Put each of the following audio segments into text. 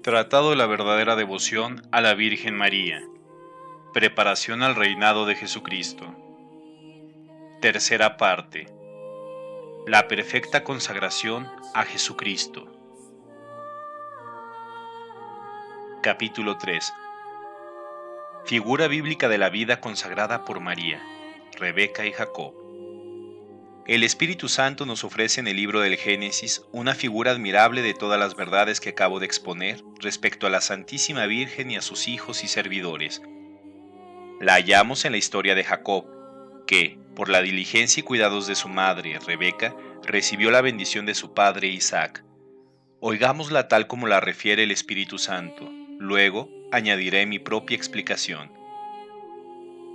Tratado de la verdadera devoción a la Virgen María. Preparación al reinado de Jesucristo. Tercera parte. La perfecta consagración a Jesucristo. Capítulo 3. Figura bíblica de la vida consagrada por María, Rebeca y Jacob. El Espíritu Santo nos ofrece en el libro del Génesis una figura admirable de todas las verdades que acabo de exponer respecto a la Santísima Virgen y a sus hijos y servidores. La hallamos en la historia de Jacob, que, por la diligencia y cuidados de su madre, Rebeca, recibió la bendición de su padre Isaac. Oigámosla tal como la refiere el Espíritu Santo. Luego añadiré mi propia explicación.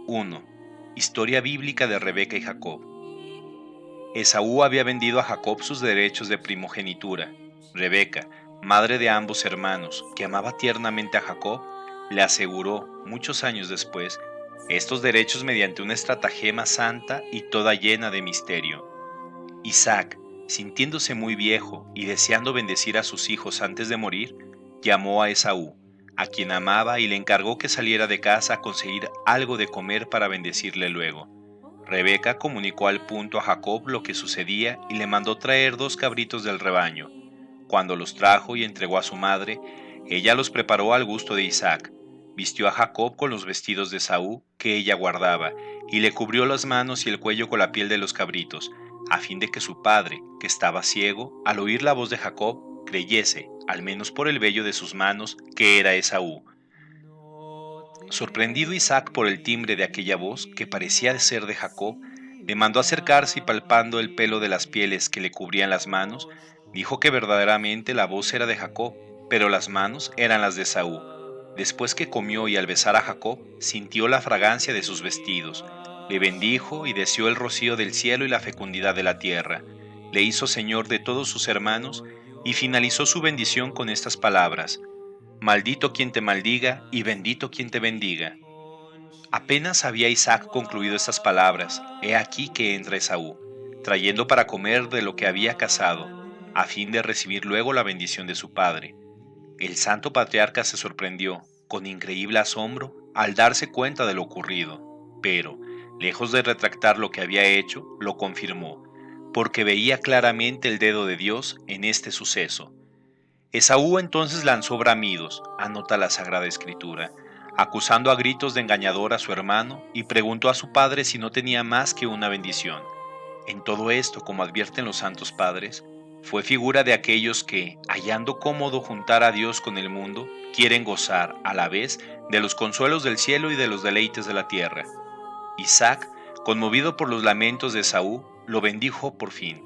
1. Historia bíblica de Rebeca y Jacob. Esaú había vendido a Jacob sus derechos de primogenitura. Rebeca, madre de ambos hermanos, que amaba tiernamente a Jacob, le aseguró, muchos años después, estos derechos mediante una estratagema santa y toda llena de misterio. Isaac, sintiéndose muy viejo y deseando bendecir a sus hijos antes de morir, llamó a Esaú, a quien amaba, y le encargó que saliera de casa a conseguir algo de comer para bendecirle luego. Rebeca comunicó al punto a Jacob lo que sucedía y le mandó traer 2 cabritos del rebaño. Cuando los trajo y entregó a su madre, ella los preparó al gusto de Isaac. Vistió a Jacob con los vestidos de Esaú que ella guardaba, y le cubrió las manos y el cuello con la piel de los cabritos, a fin de que su padre, que estaba ciego, al oír la voz de Jacob, creyese, al menos por el vello de sus manos, que era Esaú. Sorprendido Isaac por el timbre de aquella voz, que parecía ser de Jacob, le mandó acercarse y palpando el pelo de las pieles que le cubrían las manos, dijo que verdaderamente la voz era de Jacob, pero las manos eran las de Esaú. Después que comió y al besar a Jacob, sintió la fragancia de sus vestidos, le bendijo y deseó el rocío del cielo y la fecundidad de la tierra. Le hizo señor de todos sus hermanos y finalizó su bendición con estas palabras: Maldito quien te maldiga y bendito quien te bendiga. Apenas había Isaac concluido estas palabras, he aquí que entra Esaú, trayendo para comer de lo que había cazado, a fin de recibir luego la bendición de su padre. El santo patriarca se sorprendió, con increíble asombro, al darse cuenta de lo ocurrido, pero, lejos de retractar lo que había hecho, lo confirmó, porque veía claramente el dedo de Dios en este suceso. Esaú entonces lanzó bramidos, anota la Sagrada Escritura, acusando a gritos de engañador a su hermano, y preguntó a su padre si no tenía más que una bendición. En todo esto, como advierten los santos padres, fue figura de aquellos que, hallando cómodo juntar a Dios con el mundo, quieren gozar, a la vez, de los consuelos del cielo y de los deleites de la tierra. Isaac, conmovido por los lamentos de Esaú, lo bendijo por fin,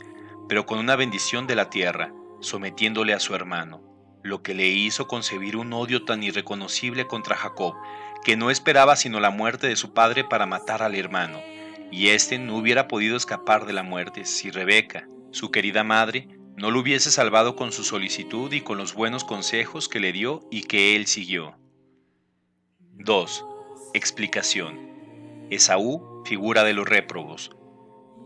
pero con una bendición de la tierra, sometiéndole a su hermano, lo que le hizo concebir un odio tan irreconocible contra Jacob, que no esperaba sino la muerte de su padre para matar al hermano, y éste no hubiera podido escapar de la muerte si Rebeca, su querida madre, no lo hubiese salvado con su solicitud y con los buenos consejos que le dio y que él siguió. 2. Explicación. Esaú, figura de los réprobos.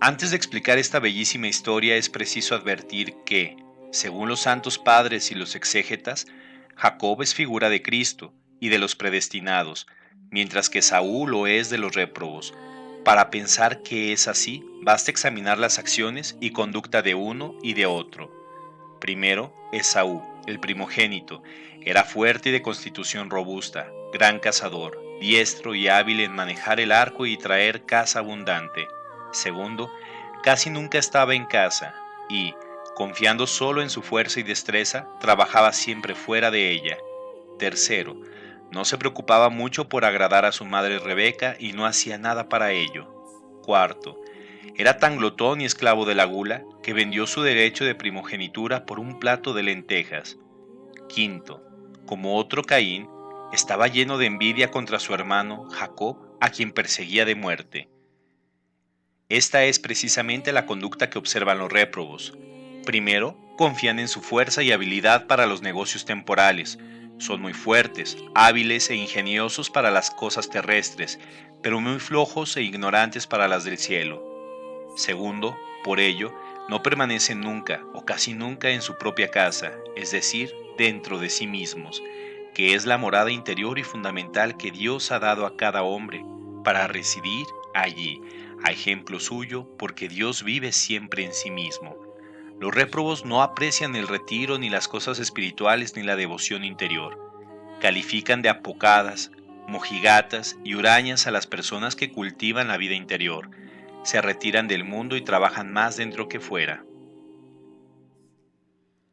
Antes de explicar esta bellísima historia es preciso advertir que, según los santos padres y los exégetas, Jacob es figura de Cristo y de los predestinados, mientras que Esaú lo es de los réprobos. Para pensar que es así, basta examinar las acciones y conducta de uno y de otro. Primero, Esaú, el primogénito, era fuerte y de constitución robusta, gran cazador, diestro y hábil en manejar el arco y traer caza abundante. Segundo, casi nunca estaba en casa y, confiando solo en su fuerza y destreza, trabajaba siempre fuera de ella. Tercero, no se preocupaba mucho por agradar a su madre Rebeca y no hacía nada para ello. Cuarto, era tan glotón y esclavo de la gula que vendió su derecho de primogenitura por un plato de lentejas. Quinto, como otro Caín, estaba lleno de envidia contra su hermano Jacob, a quien perseguía de muerte. Esta es precisamente la conducta que observan los réprobos. Primero, confían en su fuerza y habilidad para los negocios temporales. Son muy fuertes, hábiles e ingeniosos para las cosas terrestres, pero muy flojos e ignorantes para las del cielo. Segundo, por ello, No permanecen nunca o casi nunca en su propia casa, es decir, dentro de sí mismos, que es la morada interior y fundamental que Dios ha dado a cada hombre, para residir allí, a ejemplo suyo, porque Dios vive siempre en sí mismo. Los réprobos no aprecian el retiro, ni las cosas espirituales, ni la devoción interior. Califican de apocadas, mojigatas y hurañas a las personas que cultivan la vida interior. Se retiran del mundo y trabajan más dentro que fuera.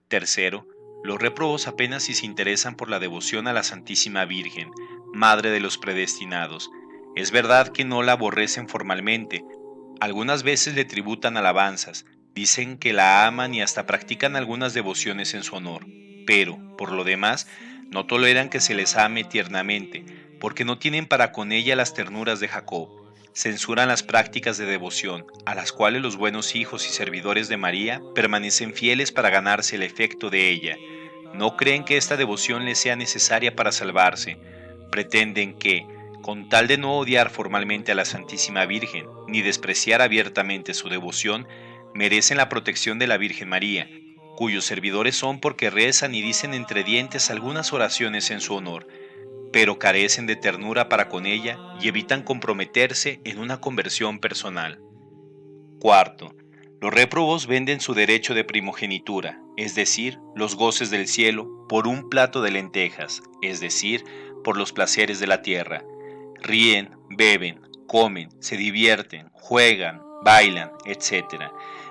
Tercero, los réprobos apenas si se interesan por la devoción a la Santísima Virgen, Madre de los predestinados. Es verdad que no la aborrecen formalmente. Algunas veces le tributan alabanzas, dicen que la aman y hasta practican algunas devociones en su honor, pero, por lo demás, no toleran que se les ame tiernamente, porque no tienen para con ella las ternuras de Jacob. Censuran las prácticas de devoción, a las cuales los buenos hijos y servidores de María permanecen fieles para ganarse el efecto de ella. No creen que esta devoción les sea necesaria para salvarse. Pretenden que, con tal de no odiar formalmente a la Santísima Virgen, ni despreciar abiertamente su devoción, merecen la protección de la Virgen María, cuyos servidores son porque rezan y dicen entre dientes algunas oraciones en su honor, pero carecen de ternura para con ella y evitan comprometerse en una conversión personal. Cuarto, los réprobos venden su derecho de primogenitura, es decir, los goces del cielo, por un plato de lentejas, es decir, por los placeres de la tierra. Ríen, beben, comen, se divierten, juegan, bailan, etc.,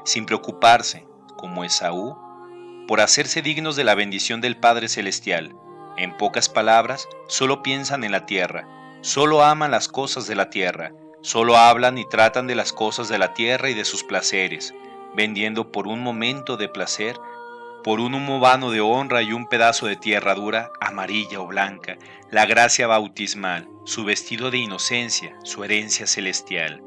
sin preocuparse, como Esaú, por hacerse dignos de la bendición del Padre Celestial. En pocas palabras, solo piensan en la tierra, solo aman las cosas de la tierra, solo hablan y tratan de las cosas de la tierra y de sus placeres, vendiendo por un momento de placer, por un humo vano de honra y un pedazo de tierra dura, amarilla o blanca, la gracia bautismal, su vestido de inocencia, su herencia celestial.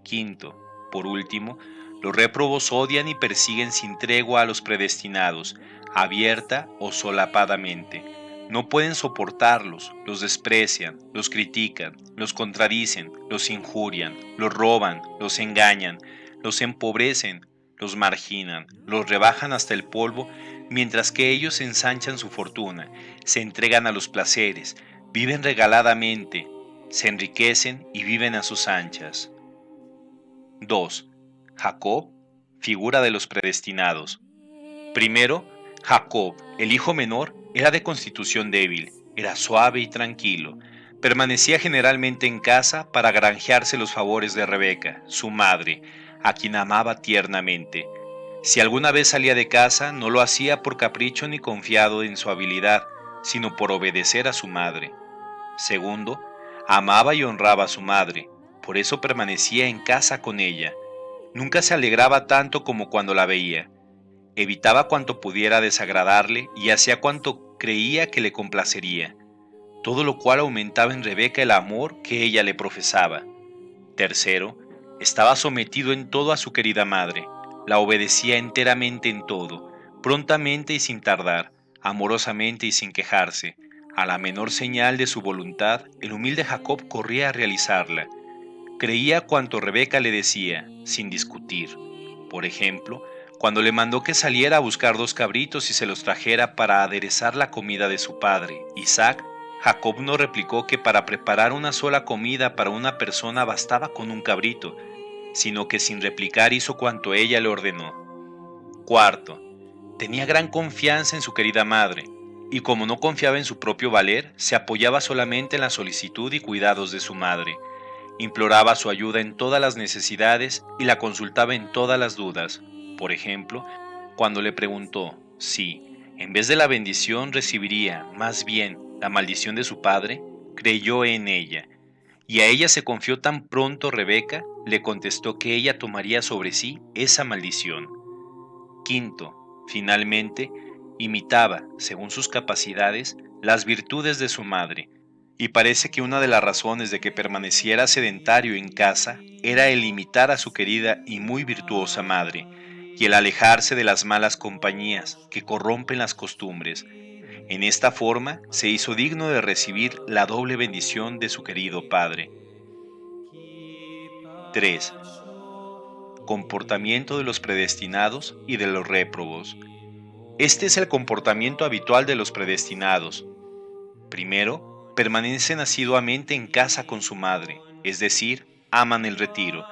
Quinto, por último, los réprobos odian y persiguen sin tregua a los predestinados, abierta o solapadamente. No pueden soportarlos, los desprecian, los critican, los contradicen, los injurian, los roban, los engañan, los empobrecen, los marginan, los rebajan hasta el polvo, mientras que ellos ensanchan su fortuna, se entregan a los placeres, viven regaladamente, se enriquecen y viven a sus anchas. 2. Jacob, figura de los predestinados. Primero, Jacob, el hijo menor, era de constitución débil, era suave y tranquilo. Permanecía generalmente en casa para granjearse los favores de Rebeca, su madre, a quien amaba tiernamente. Si alguna vez salía de casa, no lo hacía por capricho ni confiado en su habilidad, sino por obedecer a su madre. Segundo, amaba y honraba a su madre, por eso permanecía en casa con ella. Nunca se alegraba tanto como cuando la veía. Evitaba cuanto pudiera desagradarle y hacía cuanto creía que le complacería, todo lo cual aumentaba en Rebeca el amor que ella le profesaba. Tercero, estaba sometido en todo a su querida madre, la obedecía enteramente en todo, prontamente y sin tardar, amorosamente y sin quejarse. A la menor señal de su voluntad, el humilde Jacob corría a realizarla. Creía cuanto Rebeca le decía, sin discutir. Por ejemplo, cuando le mandó que saliera a buscar 2 cabritos y se los trajera para aderezar la comida de su padre, Isaac, Jacob no replicó que para preparar una sola comida para una persona bastaba con un cabrito, sino que sin replicar hizo cuanto ella le ordenó. Cuarto, tenía gran confianza en su querida madre, y como no confiaba en su propio valer, se apoyaba solamente en la solicitud y cuidados de su madre. Imploraba su ayuda en todas las necesidades y la consultaba en todas las dudas. Por ejemplo, cuando le preguntó si, en vez de la bendición, recibiría más bien la maldición de su padre, creyó en ella. Y a ella se confió tan pronto Rebeca, le contestó que ella tomaría sobre sí esa maldición. Quinto, finalmente, imitaba, según sus capacidades, las virtudes de su madre, y parece que una de las razones de que permaneciera sedentario en casa era el imitar a su querida y muy virtuosa madre, y el alejarse de las malas compañías que corrompen las costumbres. En esta forma se hizo digno de recibir la doble bendición de su querido padre. 3. comportamiento de los predestinados y de los réprobos. Este es el comportamiento habitual de los predestinados. Primero, permanecen asiduamente en casa con su madre, es decir, aman el retiro,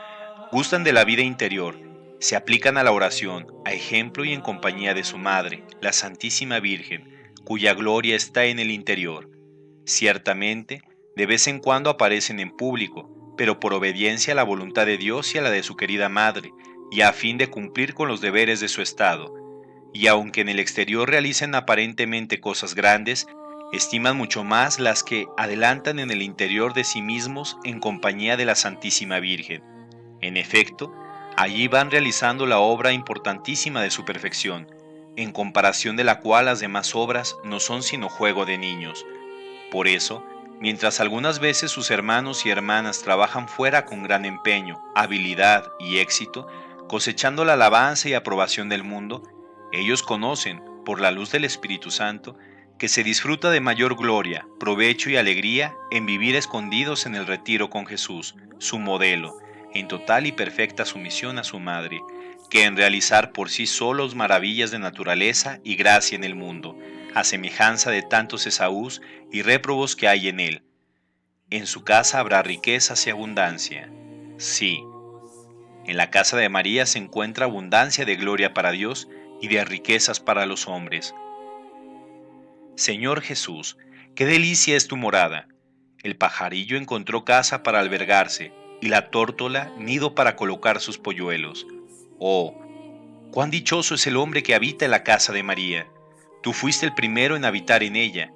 gustan de la vida interior, se aplican a la oración, a ejemplo y en compañía de su madre, la Santísima Virgen, cuya gloria está en el interior. Ciertamente, de vez en cuando aparecen en público, pero por obediencia a la voluntad de Dios y a la de su querida madre, y a fin de cumplir con los deberes de su estado. Y aunque en el exterior realicen aparentemente cosas grandes, estiman mucho más las que adelantan en el interior de sí mismos en compañía de la Santísima Virgen. En efecto, allí van realizando la obra importantísima de su perfección, en comparación de la cual las demás obras no son sino juego de niños. Por eso, mientras algunas veces sus hermanos y hermanas trabajan fuera con gran empeño, habilidad y éxito, cosechando la alabanza y aprobación del mundo, ellos conocen, por la luz del Espíritu Santo, que se disfruta de mayor gloria, provecho y alegría en vivir escondidos en el retiro con Jesús, su modelo, en total y perfecta sumisión a su madre, que en realizar por sí solos maravillas de naturaleza y gracia en el mundo, a semejanza de tantos Esaús y réprobos que hay en él. En su casa habrá riquezas y abundancia. Sí, en la casa de María se encuentra abundancia de gloria para Dios y de riquezas para los hombres. Señor Jesús, qué delicia es tu morada. El pajarillo encontró casa para albergarse y la tórtola nido para colocar sus polluelos. Oh, cuán dichoso es el hombre que habita en la casa de María. Tú fuiste el primero en habitar en ella.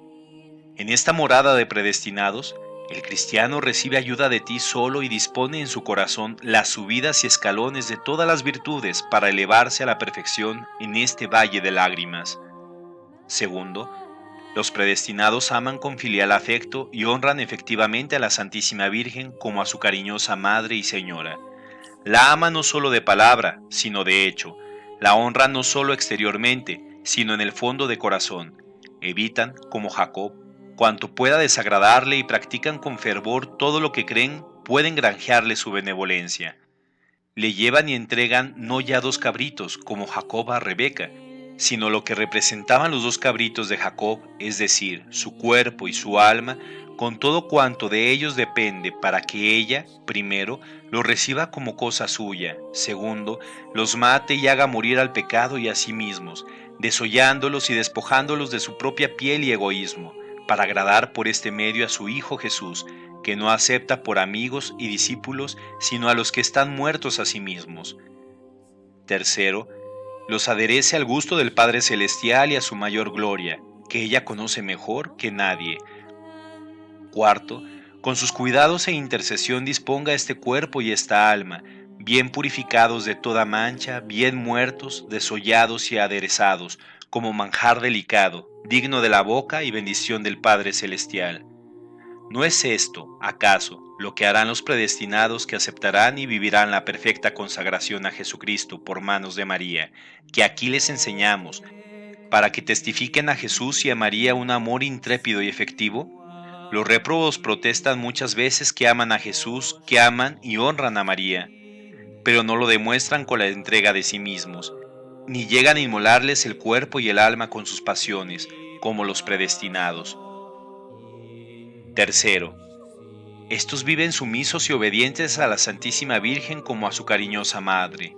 En esta morada de predestinados, el cristiano recibe ayuda de ti solo y dispone en su corazón las subidas y escalones de todas las virtudes para elevarse a la perfección en este valle de lágrimas. Segundo, los predestinados aman con filial afecto y honran efectivamente a la Santísima Virgen como a su cariñosa Madre y Señora. La aman no solo de palabra, sino de hecho. La honran no solo exteriormente, sino en el fondo de corazón. Evitan, como Jacob, cuanto pueda desagradarle y practican con fervor todo lo que creen pueden granjearle su benevolencia. Le llevan y entregan no ya 2 cabritos, como Jacob a Rebeca, sino lo que representaban los 2 cabritos de Jacob, es decir, su cuerpo y su alma, con todo cuanto de ellos depende, para que ella, primero, los reciba como cosa suya, segundo, los mate y haga morir al pecado y a sí mismos, desollándolos y despojándolos de su propia piel y egoísmo, para agradar por este medio a su Hijo Jesús, que no acepta por amigos y discípulos, sino a los que están muertos a sí mismos. Tercero, los aderece al gusto del Padre Celestial y a su mayor gloria, que ella conoce mejor que nadie. Cuarto, con sus cuidados e intercesión disponga este cuerpo y esta alma, bien purificados de toda mancha, bien muertos, desollados y aderezados, como manjar delicado, digno de la boca y bendición del Padre Celestial. ¿No es esto, acaso, lo que harán los predestinados que aceptarán y vivirán la perfecta consagración a Jesucristo por manos de María, que aquí les enseñamos, para que testifiquen a Jesús y a María un amor intrépido y efectivo? Los réprobos protestan muchas veces que aman a Jesús, que aman y honran a María, pero no lo demuestran con la entrega de sí mismos, ni llegan a inmolarles el cuerpo y el alma con sus pasiones, como los predestinados. Tercero, estos viven sumisos y obedientes a la Santísima Virgen como a su cariñosa Madre,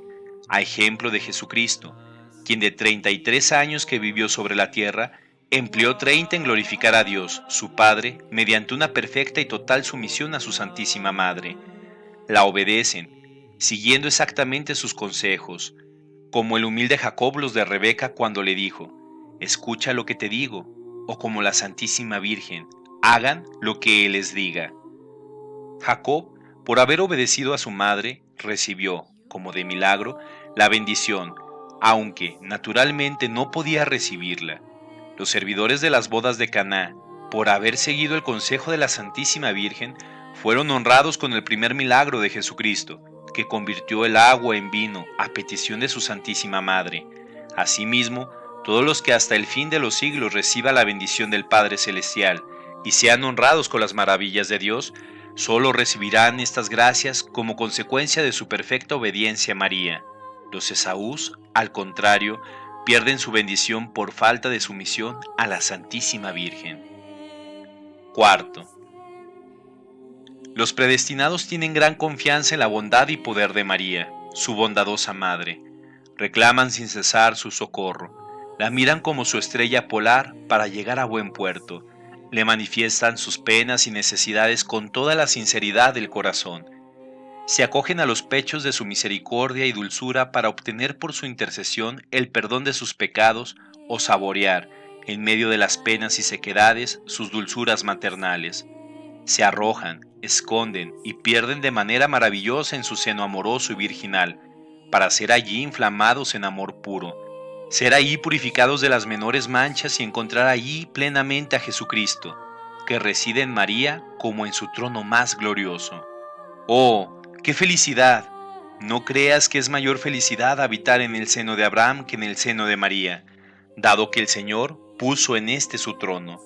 a ejemplo de Jesucristo, quien de 33 años que vivió sobre la tierra, empleó 30 en glorificar a Dios, su Padre, mediante una perfecta y total sumisión a su Santísima Madre. La obedecen, siguiendo exactamente sus consejos, como el humilde Jacob los de Rebeca cuando le dijo, «Escucha lo que te digo», o como la Santísima Virgen, «Hagan lo que Él les diga». Jacob, por haber obedecido a su madre, recibió, como de milagro, la bendición, aunque naturalmente no podía recibirla. Los servidores de las bodas de Caná, por haber seguido el consejo de la Santísima Virgen, fueron honrados con el primer milagro de Jesucristo, que convirtió el agua en vino a petición de su Santísima Madre. Asimismo, todos los que hasta el fin de los siglos reciban la bendición del Padre Celestial y sean honrados con las maravillas de Dios, Solo recibirán estas gracias como consecuencia de su perfecta obediencia a María. Los Esaús, al contrario, pierden su bendición por falta de sumisión a la Santísima Virgen. Cuarto, los predestinados tienen gran confianza en la bondad y poder de María, su bondadosa madre. Reclaman sin cesar su socorro. La miran como su estrella polar para llegar a buen puerto. Le manifiestan sus penas y necesidades con toda la sinceridad del corazón. Se acogen a los pechos de su misericordia y dulzura para obtener por su intercesión el perdón de sus pecados o saborear, en medio de las penas y sequedades, sus dulzuras maternales. Se arrojan, esconden y pierden de manera maravillosa en su seno amoroso y virginal, para ser allí inflamados en amor puro, ser allí purificados de las menores manchas y encontrar allí plenamente a Jesucristo, que reside en María como en su trono más glorioso. ¡Oh, qué felicidad! No creas que es mayor felicidad habitar en el seno de Abraham que en el seno de María, dado que el Señor puso en este su trono.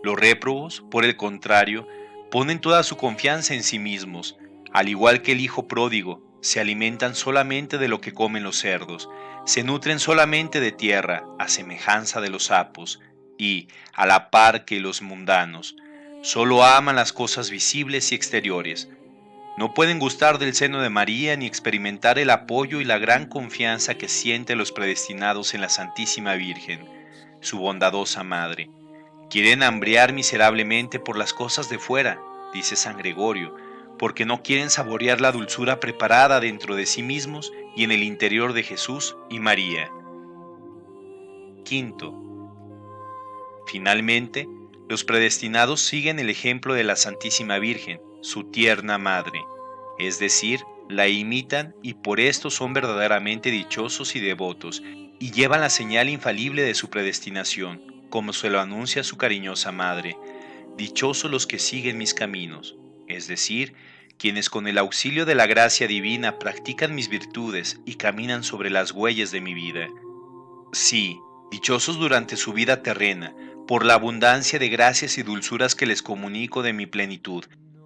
Los réprobos, por el contrario, ponen toda su confianza en sí mismos, al igual que el hijo pródigo, se alimentan solamente de lo que comen los cerdos, se nutren solamente de tierra, a semejanza de los sapos, y, a la par que los mundanos, solo aman las cosas visibles y exteriores. No pueden gustar del seno de María ni experimentar el apoyo y la gran confianza que sienten los predestinados en la Santísima Virgen, su bondadosa Madre. Quieren hambriar miserablemente por las cosas de fuera, dice San Gregorio, porque no quieren saborear la dulzura preparada dentro de sí mismos y en el interior de Jesús y María. Quinto, finalmente, los predestinados siguen el ejemplo de la Santísima Virgen, su tierna Madre, es decir, la imitan y por esto son verdaderamente dichosos y devotos, y llevan la señal infalible de su predestinación, como se lo anuncia su cariñosa Madre. Dichosos los que siguen mis caminos, es decir, quienes con el auxilio de la gracia divina practican mis virtudes y caminan sobre las huellas de mi vida. Sí, dichosos durante su vida terrena, por la abundancia de gracias y dulzuras que les comunico de mi plenitud,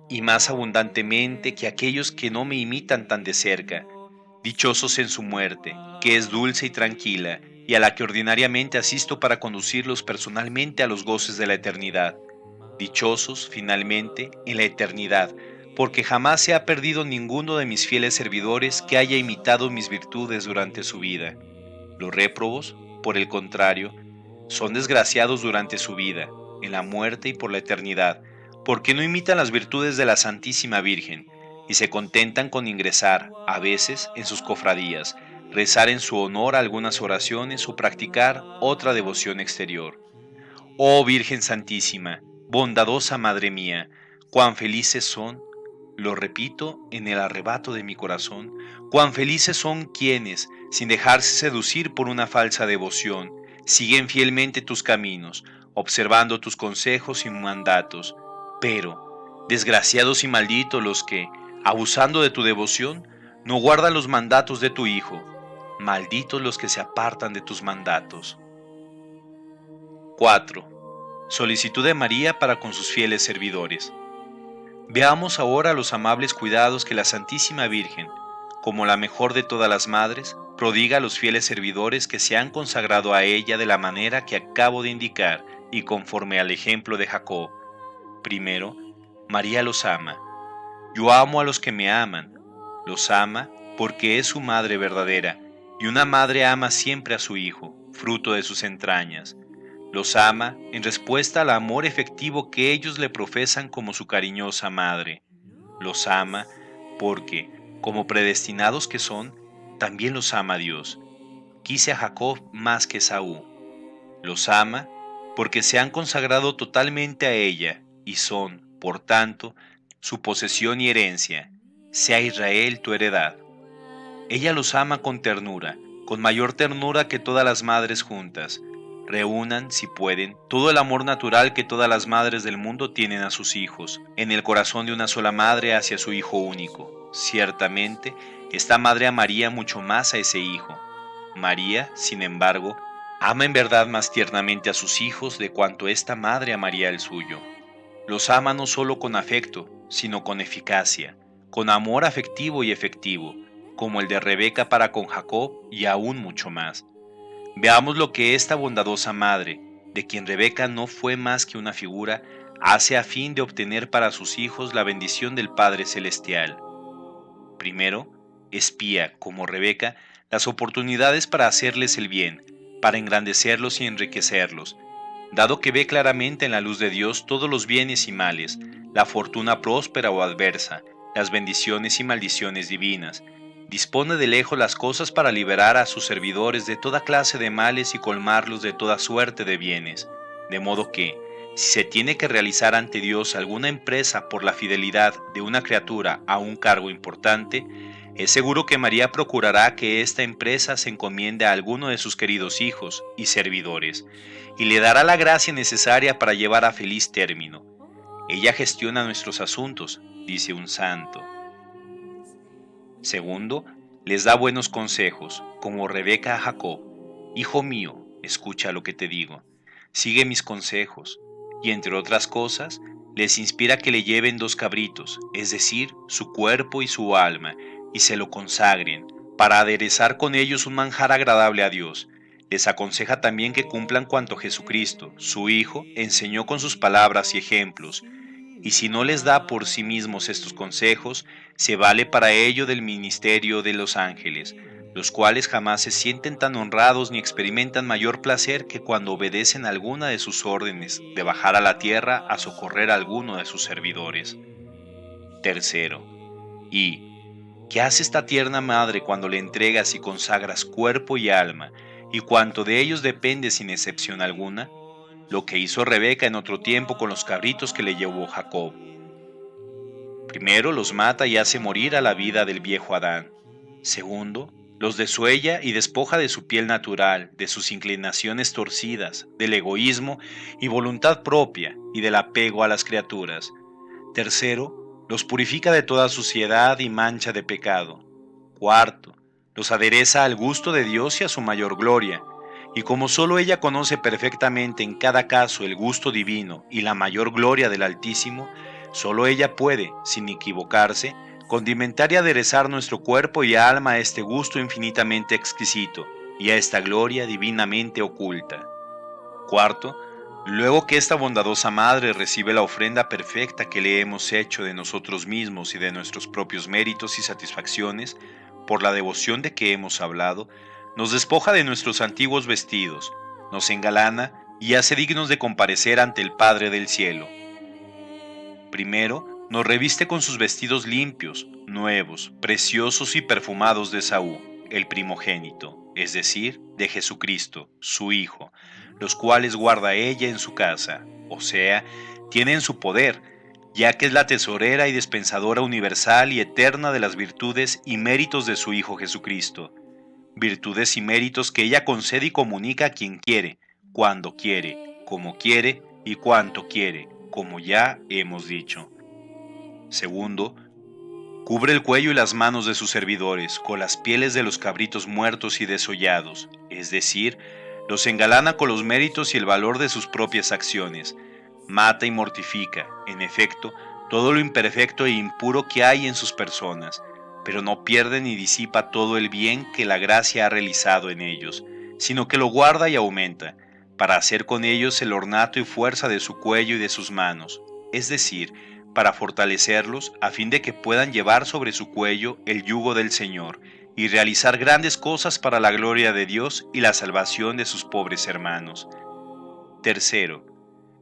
y más abundantemente que aquellos que no me imitan tan de cerca. Dichosos en su muerte, que es dulce y tranquila, y a la que ordinariamente asisto para conducirlos personalmente a los goces de la eternidad. Dichosos, finalmente, en la eternidad, porque jamás se ha perdido ninguno de mis fieles servidores que haya imitado mis virtudes durante su vida. Los réprobos, por el contrario, son desgraciados durante su vida, en la muerte y por la eternidad, porque no imitan las virtudes de la Santísima Virgen, y se contentan con ingresar, a veces, en sus cofradías, rezar en su honor algunas oraciones o practicar otra devoción exterior. Oh Virgen Santísima, bondadosa Madre mía, cuán felices son, lo repito en el arrebato de mi corazón, cuán felices son quienes, sin dejarse seducir por una falsa devoción, siguen fielmente tus caminos, observando tus consejos y mandatos. Pero, desgraciados y malditos los que, abusando de tu devoción, no guardan los mandatos de tu Hijo. Malditos los que se apartan de tus mandatos. 4. Solicitud de María para con sus fieles servidores. Veamos ahora los amables cuidados que la Santísima Virgen, como la mejor de todas las madres, prodiga a los fieles servidores que se han consagrado a ella de la manera que acabo de indicar y conforme al ejemplo de Jacob. Primero, María los ama. Yo amo a los que me aman. Los ama porque es su madre verdadera, y una madre ama siempre a su hijo, fruto de sus entrañas. Los ama en respuesta al amor efectivo que ellos le profesan como su cariñosa madre. Los ama porque, como predestinados que son, también los ama Dios. Quise a Jacob más que Esaú. Los ama porque se han consagrado totalmente a ella y son, por tanto, su posesión y herencia. Sea Israel tu heredad. Ella los ama con ternura, con mayor ternura que todas las madres juntas. Reúnan, si pueden, todo el amor natural que todas las madres del mundo tienen a sus hijos, en el corazón de una sola madre hacia su hijo único. Ciertamente, esta madre amaría mucho más a ese hijo. María, sin embargo, ama en verdad más tiernamente a sus hijos de cuanto esta madre amaría al suyo. Los ama no solo con afecto, sino con eficacia, con amor afectivo y efectivo, como el de Rebeca para con Jacob y aún mucho más. Veamos lo que esta bondadosa madre, de quien Rebeca no fue más que una figura, hace a fin de obtener para sus hijos la bendición del Padre Celestial. Primero, espía, como Rebeca, las oportunidades para hacerles el bien, para engrandecerlos y enriquecerlos, dado que ve claramente en la luz de Dios todos los bienes y males, la fortuna próspera o adversa, las bendiciones y maldiciones divinas. Dispone de lejos las cosas para liberar a sus servidores de toda clase de males y colmarlos de toda suerte de bienes. De modo que, si se tiene que realizar ante Dios alguna empresa por la fidelidad de una criatura a un cargo importante, es seguro que María procurará que esta empresa se encomiende a alguno de sus queridos hijos y servidores, y le dará la gracia necesaria para llevar a feliz término. Ella gestiona nuestros asuntos, dice un santo. Segundo, les da buenos consejos, como Rebeca a Jacob. Hijo mío, escucha lo que te digo, sigue mis consejos, y entre otras cosas, les inspira que le lleven 2 cabritos, es decir, su cuerpo y su alma, y se lo consagren, para aderezar con ellos un manjar agradable a Dios. Les aconseja también que cumplan cuanto Jesucristo, su Hijo, enseñó con sus palabras y ejemplos, y si no les da por sí mismos estos consejos, se vale para ello del ministerio de los ángeles, los cuales jamás se sienten tan honrados ni experimentan mayor placer que cuando obedecen alguna de sus órdenes de bajar a la tierra a socorrer a alguno de sus servidores. Tercero, ¿y qué hace esta tierna madre cuando le entregas y consagras cuerpo y alma, y cuanto de ellos depende sin excepción alguna? Lo que hizo Rebeca en otro tiempo con los cabritos que le llevó Jacob. Primero los mata y hace morir a la vida del viejo Adán. Segundo, los desuella y despoja de su piel natural, de sus inclinaciones torcidas, del egoísmo y voluntad propia y del apego a las criaturas. Tercero, los purifica de toda suciedad y mancha de pecado. Cuarto, los adereza al gusto de Dios y a su mayor gloria. Y como sólo ella conoce perfectamente en cada caso el gusto divino y la mayor gloria del Altísimo, sólo ella puede, sin equivocarse, condimentar y aderezar nuestro cuerpo y alma a este gusto infinitamente exquisito y a esta gloria divinamente oculta. Cuarto, luego que esta bondadosa Madre recibe la ofrenda perfecta que le hemos hecho de nosotros mismos y de nuestros propios méritos y satisfacciones, por la devoción de que hemos hablado, nos despoja de nuestros antiguos vestidos, nos engalana y hace dignos de comparecer ante el Padre del cielo. Primero, nos reviste con sus vestidos limpios, nuevos, preciosos y perfumados de Esaú, el primogénito, es decir, de Jesucristo, su Hijo, los cuales guarda ella en su casa, o sea, tiene en su poder, ya que es la tesorera y dispensadora universal y eterna de las virtudes y méritos de su Hijo Jesucristo, virtudes y méritos que ella concede y comunica a quien quiere, cuando quiere, como quiere y cuanto quiere, como ya hemos dicho. Segundo, cubre el cuello y las manos de sus servidores con las pieles de los cabritos muertos y desollados, es decir, los engalana con los méritos y el valor de sus propias acciones. Mata y mortifica, en efecto, todo lo imperfecto e impuro que hay en sus personas, pero no pierde ni disipa todo el bien que la gracia ha realizado en ellos, sino que lo guarda y aumenta, para hacer con ellos el ornato y fuerza de su cuello y de sus manos, es decir, para fortalecerlos a fin de que puedan llevar sobre su cuello el yugo del Señor y realizar grandes cosas para la gloria de Dios y la salvación de sus pobres hermanos. Tercero,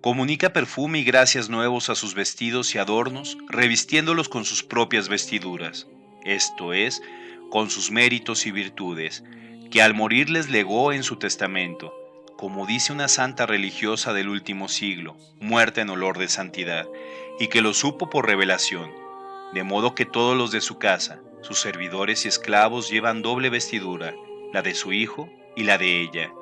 comunica perfume y gracias nuevos a sus vestidos y adornos, revistiéndolos con sus propias vestiduras, esto es, con sus méritos y virtudes, que al morir les legó en su testamento, como dice una santa religiosa del último siglo, muerta en olor de santidad, y que lo supo por revelación, de modo que todos los de su casa, sus servidores y esclavos llevan doble vestidura, la de su hijo y la de ella.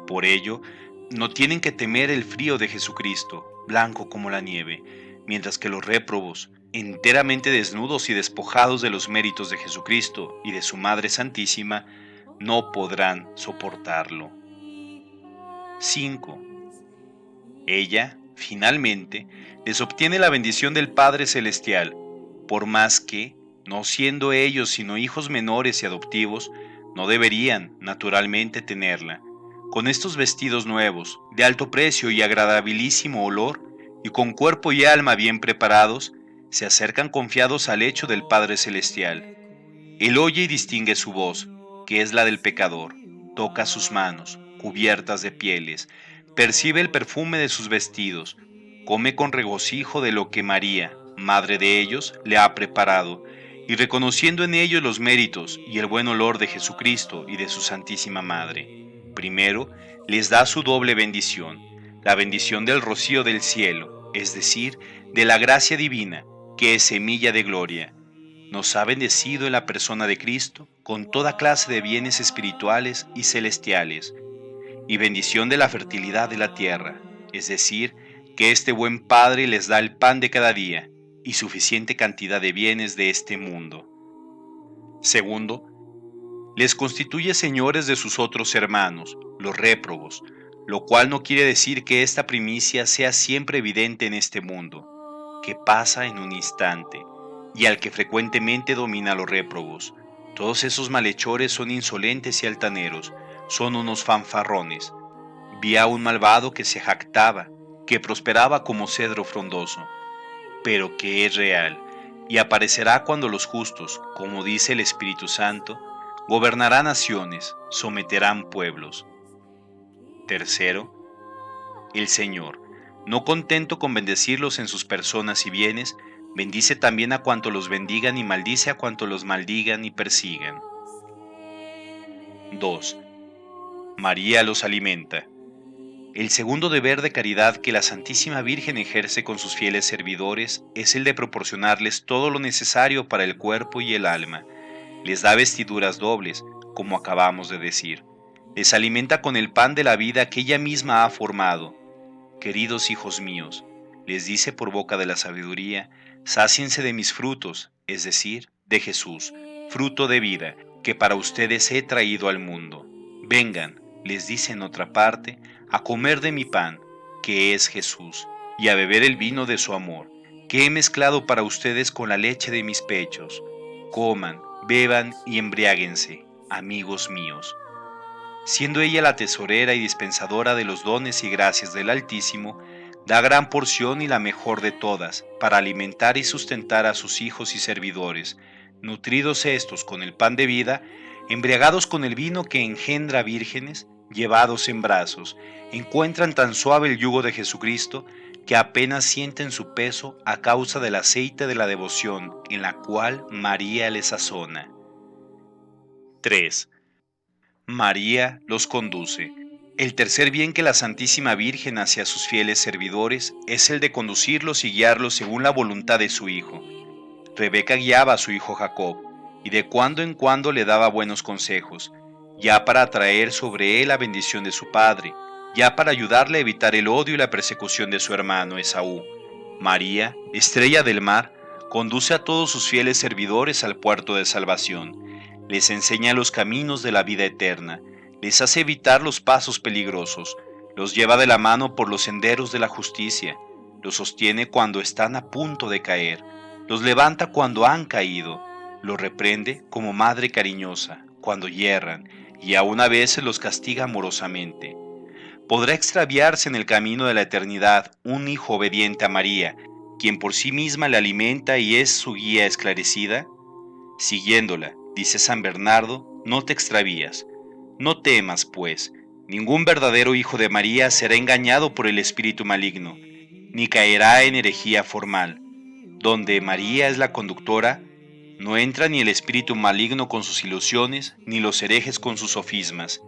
Por ello, no tienen que temer el frío de Jesucristo, blanco como la nieve, mientras que los réprobos, enteramente desnudos y despojados de los méritos de Jesucristo y de su Madre Santísima, no podrán soportarlo. 5. Ella, Finalmente, les obtiene la bendición del Padre Celestial, por más que, no siendo ellos sino hijos menores y adoptivos, no deberían, naturalmente, tenerla. Con estos vestidos nuevos, de alto precio y agradabilísimo olor, y con cuerpo y alma bien preparados, se acercan confiados al lecho del Padre Celestial. Él oye y distingue su voz, que es la del pecador, toca sus manos, cubiertas de pieles, percibe el perfume de sus vestidos, come con regocijo de lo que María, madre de ellos, le ha preparado, y reconociendo en ellos los méritos y el buen olor de Jesucristo y de su Santísima Madre, primero les da su doble bendición, la bendición del rocío del cielo, es decir, de la gracia divina, que es semilla de gloria. Nos ha bendecido en la persona de Cristo con toda clase de bienes espirituales y celestiales, y bendición de la fertilidad de la tierra, es decir, que este buen Padre les da el pan de cada día y suficiente cantidad de bienes de este mundo. Segundo, les constituye señores de sus otros hermanos, los réprobos, lo cual no quiere decir que esta primicia sea siempre evidente en este mundo, que pasa en un instante, y al que frecuentemente domina a los réprobos. Todos esos malhechores son insolentes y altaneros, son unos fanfarrones. Vi a un malvado que se jactaba, que prosperaba como cedro frondoso, pero que es real, y aparecerá cuando los justos, como dice el Espíritu Santo, gobernarán naciones, someterán pueblos. Tercero, el Señor, no contento con bendecirlos en sus personas y bienes, bendice también a cuanto los bendigan y maldice a cuanto los maldigan y persigan. 2. María los alimenta. El segundo deber de caridad que la Santísima Virgen ejerce con sus fieles servidores es el de proporcionarles todo lo necesario para el cuerpo y el alma. Les da vestiduras dobles, como acabamos de decir. Les alimenta con el pan de la vida que ella misma ha formado. Queridos hijos míos, les dice por boca de la sabiduría, sáciense de mis frutos, es decir, de Jesús, fruto de vida, que para ustedes he traído al mundo. Vengan, les dice en otra parte, a comer de mi pan, que es Jesús, y a beber el vino de su amor, que he mezclado para ustedes con la leche de mis pechos. Coman, beban y embriáguense, amigos míos. Siendo ella la tesorera y dispensadora de los dones y gracias del Altísimo, da gran porción y la mejor de todas, para alimentar y sustentar a sus hijos y servidores, nutridos estos con el pan de vida, embriagados con el vino que engendra vírgenes, llevados en brazos, encuentran tan suave el yugo de Jesucristo que apenas sienten su peso a causa del aceite de la devoción en la cual María les sazona. 3. María los conduce. El tercer bien que la Santísima Virgen hace a sus fieles servidores es el de conducirlos y guiarlos según la voluntad de su Hijo. Rebeca guiaba a su hijo Jacob, y de cuando en cuando le daba buenos consejos, ya para atraer sobre él la bendición de su padre, ya para ayudarle a evitar el odio y la persecución de su hermano Esaú. María, estrella del mar, conduce a todos sus fieles servidores al puerto de salvación. Les enseña los caminos de la vida eterna, les hace evitar los pasos peligrosos, los lleva de la mano por los senderos de la justicia, los sostiene cuando están a punto de caer, los levanta cuando han caído, los reprende como madre cariñosa cuando yerran y aún a veces los castiga amorosamente. ¿Podrá extraviarse en el camino de la eternidad un hijo obediente a María, quien por sí misma le alimenta y es su guía esclarecida? Siguiéndola, dice San Bernardo, no te extravías. No temas, pues, ningún verdadero hijo de María será engañado por el espíritu maligno, ni caerá en herejía formal. Donde María es la conductora, no entra ni el espíritu maligno con sus ilusiones, ni los herejes con sus sofismas.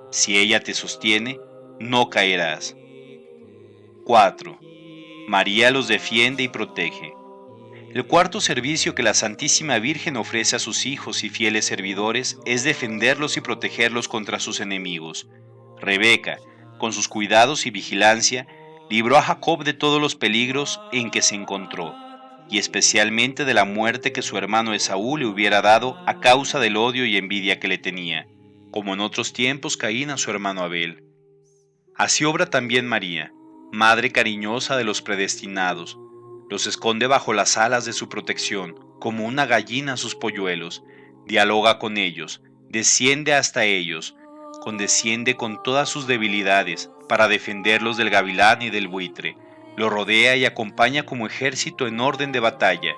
Si ella te sostiene, no caerás. 4. María los defiende y protege. El cuarto servicio que la Santísima Virgen ofrece a sus hijos y fieles servidores es defenderlos y protegerlos contra sus enemigos. Rebeca, con sus cuidados y vigilancia, libró a Jacob de todos los peligros en que se encontró, y especialmente de la muerte que su hermano Esaú le hubiera dado a causa del odio y envidia que le tenía, como en otros tiempos Caín a su hermano Abel. Así obra también María. madre cariñosa de los predestinados. Los esconde bajo las alas de su protección, como una gallina a sus polluelos. Dialoga con ellos, desciende hasta ellos, condesciende con todas sus debilidades para defenderlos del gavilán y del buitre. Lo rodea y acompaña como ejército en orden de batalla.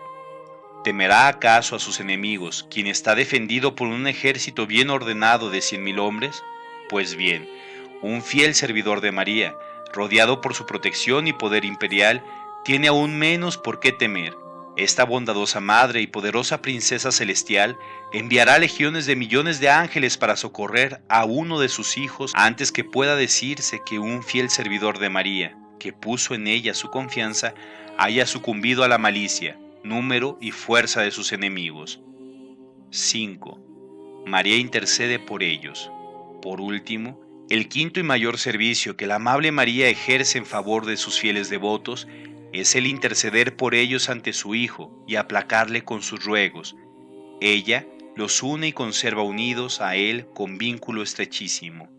¿Temerá acaso a sus enemigos, quien está defendido por un ejército bien ordenado de 100,000 hombres? Pues bien, un fiel servidor de María, rodeado por su protección y poder imperial, tiene aún menos por qué temer. Esta bondadosa madre y poderosa princesa celestial enviará legiones de millones de ángeles para socorrer a uno de sus hijos antes que pueda decirse que un fiel servidor de María, que puso en ella su confianza, haya sucumbido a la malicia, número y fuerza de sus enemigos. 5. María intercede por ellos. Por último, el quinto y mayor servicio que la amable María ejerce en favor de sus fieles devotos es el interceder por ellos ante su Hijo y aplacarle con sus ruegos. Ella los une y conserva unidos a Él con vínculo estrechísimo.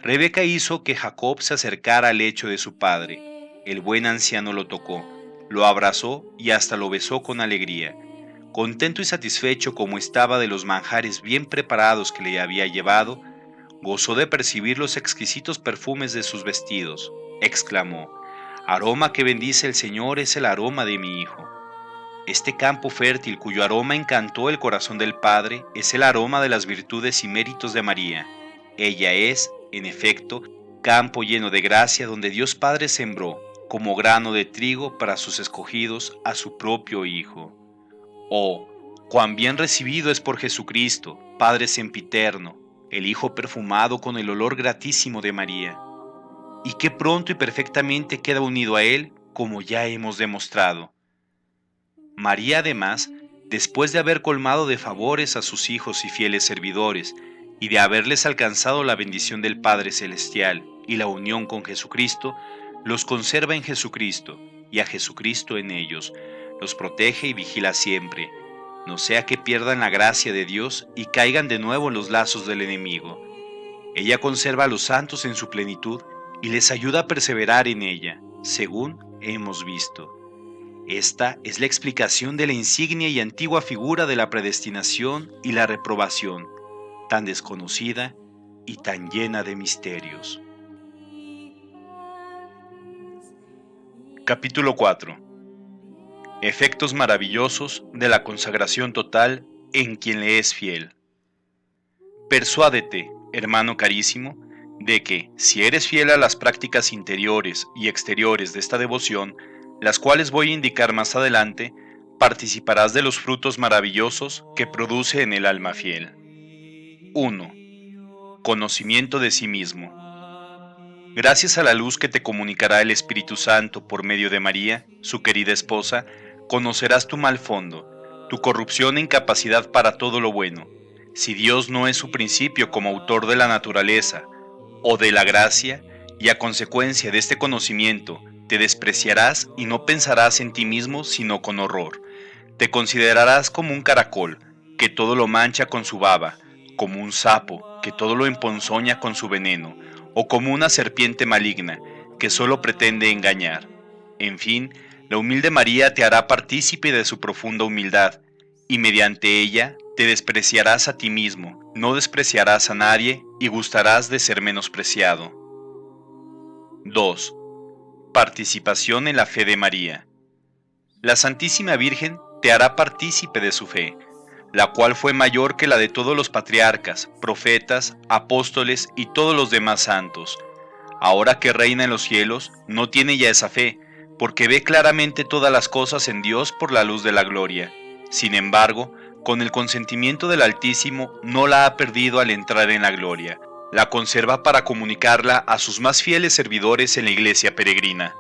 Rebeca hizo que Jacob se acercara al lecho de su padre. El buen anciano lo tocó, lo abrazó y hasta lo besó con alegría. Contento y satisfecho como estaba de los manjares bien preparados que le había llevado, gozó de percibir los exquisitos perfumes de sus vestidos. Exclamó: «Aroma que bendice el Señor es el aroma de mi hijo». Este campo fértil cuyo aroma encantó el corazón del Padre es el aroma de las virtudes y méritos de María. Ella es, en efecto, campo lleno de gracia donde Dios Padre sembró, como grano de trigo para sus escogidos, a su propio Hijo. Oh, cuán bien recibido es por Jesucristo, Padre sempiterno, el Hijo perfumado con el olor gratísimo de María. Y qué pronto y perfectamente queda unido a Él, como ya hemos demostrado. María, además, después de haber colmado de favores a sus hijos y fieles servidores, y de haberles alcanzado la bendición del Padre Celestial y la unión con Jesucristo, los conserva en Jesucristo, y a Jesucristo en ellos, los protege y vigila siempre, no sea que pierdan la gracia de Dios y caigan de nuevo en los lazos del enemigo. Ella conserva a los santos en su plenitud y les ayuda a perseverar en ella, según hemos visto. Esta es la explicación de la insignia y antigua figura de la predestinación y la reprobación, tan desconocida y tan llena de misterios. Capítulo 4. Efectos maravillosos de la consagración total en quien le es fiel. Persuádete, hermano carísimo, de que, si eres fiel a las prácticas interiores y exteriores de esta devoción, las cuales voy a indicar más adelante, participarás de los frutos maravillosos que produce en el alma fiel. 1. Conocimiento de sí mismo. Gracias a la luz que te comunicará el Espíritu Santo por medio de María, su querida esposa, conocerás tu mal fondo, tu corrupción e incapacidad para todo lo bueno. Si Dios no es su principio como autor de la naturaleza o de la gracia, y a consecuencia de este conocimiento, te despreciarás y no pensarás en ti mismo sino con horror. Te considerarás como un caracol, que todo lo mancha con su baba, como un sapo, que todo lo emponzoña con su veneno, o como una serpiente maligna, que solo pretende engañar. En fin, la humilde María te hará partícipe de su profunda humildad, y mediante ella te despreciarás a ti mismo, no despreciarás a nadie y gustarás de ser menospreciado. 2. Participación en la fe de María. La Santísima Virgen te hará partícipe de su fe, la cual fue mayor que la de todos los patriarcas, profetas, apóstoles y todos los demás santos. Ahora que reina en los cielos, no tiene ya esa fe, porque ve claramente todas las cosas en Dios por la luz de la gloria. Sin embargo, con el consentimiento del Altísimo, no la ha perdido al entrar en la gloria. La conserva para comunicarla a sus más fieles servidores en la iglesia peregrina.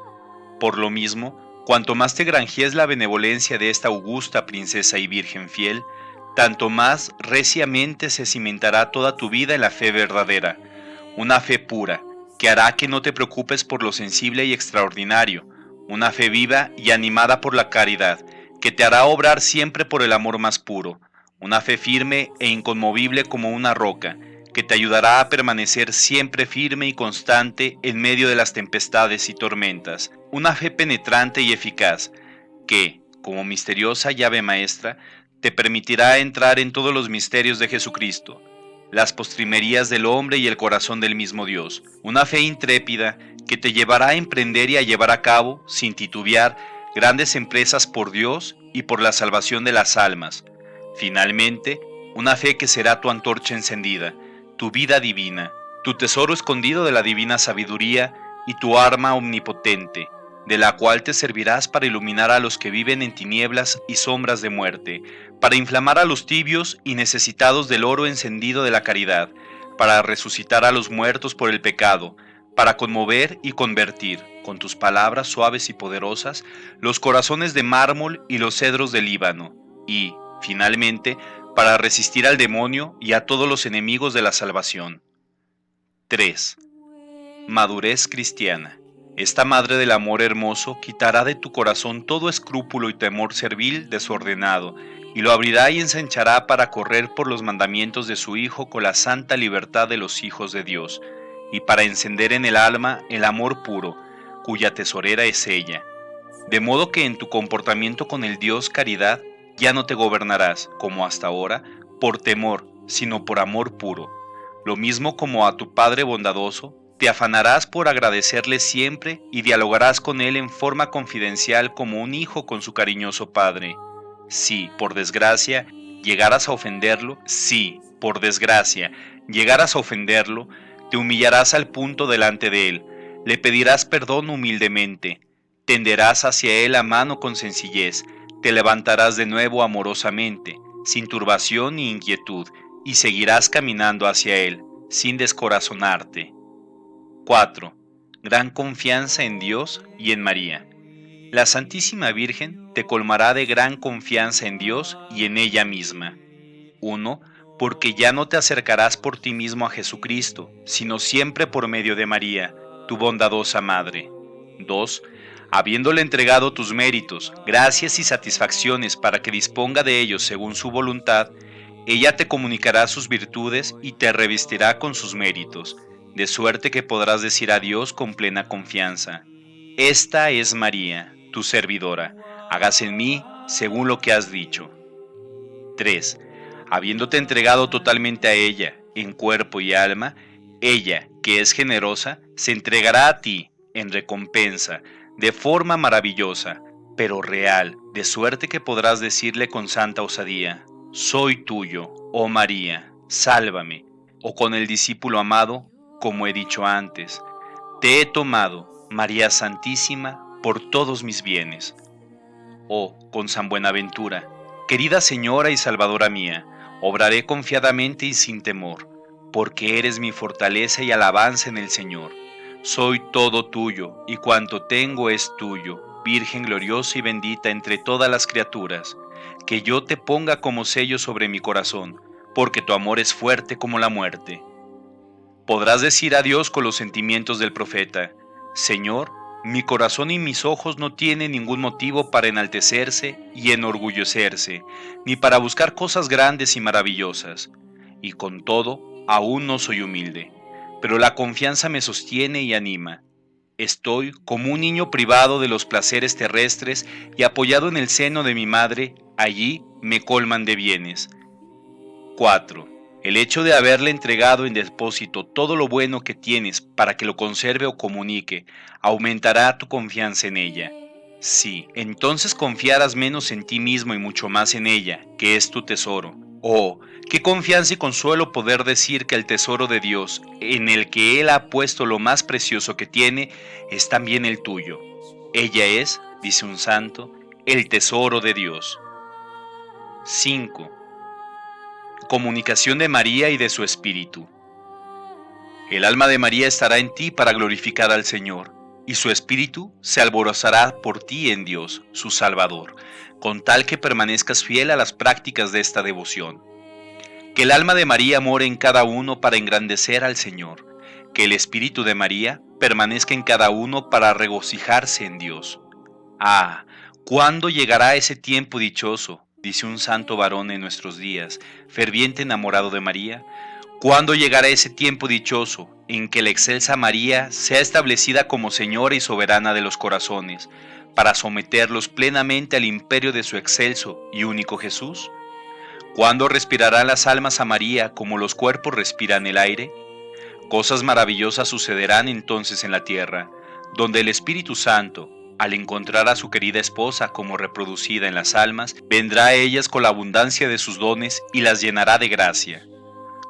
Por lo mismo, cuanto más te granjees la benevolencia de esta augusta princesa y virgen fiel, tanto más reciamente se cimentará toda tu vida en la fe verdadera, una fe pura, que hará que no te preocupes por lo sensible y extraordinario, una fe viva y animada por la caridad, que te hará obrar siempre por el amor más puro, una fe firme e inconmovible como una roca, que te ayudará a permanecer siempre firme y constante en medio de las tempestades y tormentas. Una fe penetrante y eficaz que, como misteriosa llave maestra, te permitirá entrar en todos los misterios de Jesucristo, las postrimerías del hombre y el corazón del mismo Dios. Una fe intrépida que te llevará a emprender y a llevar a cabo, sin titubear, grandes empresas por Dios y por la salvación de las almas. Finalmente, una fe que será tu antorcha encendida, tu vida divina, tu tesoro escondido de la divina sabiduría y tu arma omnipotente, de la cual te servirás para iluminar a los que viven en tinieblas y sombras de muerte, para inflamar a los tibios y necesitados del oro encendido de la caridad, para resucitar a los muertos por el pecado, para conmover y convertir, con tus palabras suaves y poderosas, los corazones de mármol y los cedros del Líbano, y, finalmente, para resistir al demonio y a todos los enemigos de la salvación. 3. Madurez cristiana. Esta madre del amor hermoso quitará de tu corazón todo escrúpulo y temor servil desordenado, y lo abrirá y ensanchará para correr por los mandamientos de su Hijo con la santa libertad de los hijos de Dios, y para encender en el alma el amor puro, cuya tesorera es ella. De modo que en tu comportamiento con el Dios caridad ya no te gobernarás, como hasta ahora, por temor, sino por amor puro. Lo mismo como a tu Padre bondadoso, te afanarás por agradecerle siempre y dialogarás con él en forma confidencial como un hijo con su cariñoso padre. Si, por desgracia, llegaras a ofenderlo, te humillarás al punto delante de él, le pedirás perdón humildemente, tenderás hacia él la mano con sencillez, te levantarás de nuevo amorosamente, sin turbación ni inquietud, y seguirás caminando hacia él, sin descorazonarte. 4. Gran confianza en Dios y en María. La Santísima Virgen te colmará de gran confianza en Dios y en ella misma. 1. Porque ya no te acercarás por ti mismo a Jesucristo, sino siempre por medio de María, tu bondadosa Madre. 2. Habiéndole entregado tus méritos, gracias y satisfacciones para que disponga de ellos según su voluntad, ella te comunicará sus virtudes y te revestirá con sus méritos, de suerte que podrás decir a Dios con plena confianza: Esta es María, tu servidora, hágase en mí según lo que has dicho. 3. Habiéndote entregado totalmente a ella, en cuerpo y alma, ella, que es generosa, se entregará a ti, en recompensa, de forma maravillosa, pero real, de suerte que podrás decirle con santa osadía: Soy tuyo, oh María, sálvame. O con el discípulo amado, como he dicho antes: Te he tomado, María Santísima, por todos mis bienes. O con San Buenaventura: Querida Señora y Salvadora mía, obraré confiadamente y sin temor, porque eres mi fortaleza y alabanza en el Señor. Soy todo tuyo, y cuanto tengo es tuyo, Virgen gloriosa y bendita entre todas las criaturas. Que yo te ponga como sello sobre mi corazón, porque tu amor es fuerte como la muerte. Podrás decir a Dios con los sentimientos del profeta: Señor, mi corazón y mis ojos no tienen ningún motivo para enaltecerse y enorgullecerse, ni para buscar cosas grandes y maravillosas. Y con todo, aún no soy humilde, pero la confianza me sostiene y anima. Estoy como un niño privado de los placeres terrestres y apoyado en el seno de mi madre, allí me colman de bienes. 4. El hecho de haberle entregado en depósito todo lo bueno que tienes para que lo conserve o comunique, aumentará tu confianza en ella. Sí, entonces confiarás menos en ti mismo y mucho más en ella, que es tu tesoro. Oh, qué confianza y consuelo poder decir que el tesoro de Dios, en el que Él ha puesto lo más precioso que tiene, es también el tuyo. Ella es, dice un santo, el tesoro de Dios. 5. Comunicación de María y de su Espíritu. El alma de María estará en ti para glorificar al Señor, y su Espíritu se alborozará por ti en Dios, su Salvador, con tal que permanezcas fiel a las prácticas de esta devoción. Que el alma de María more en cada uno para engrandecer al Señor, que el Espíritu de María permanezca en cada uno para regocijarse en Dios. Ah, ¿cuándo llegará ese tiempo dichoso?, dice un santo varón en nuestros días, ferviente enamorado de María, ¿Cuándo llegará ese tiempo dichoso en que la excelsa María sea establecida como señora y soberana de los corazones, para someterlos plenamente al imperio de su excelso y único Jesús? ¿Cuándo respirarán las almas a María como los cuerpos respiran el aire? Cosas maravillosas sucederán entonces en la tierra, donde el Espíritu Santo, al encontrar a su querida esposa como reproducida en las almas, vendrá a ellas con la abundancia de sus dones y las llenará de gracia.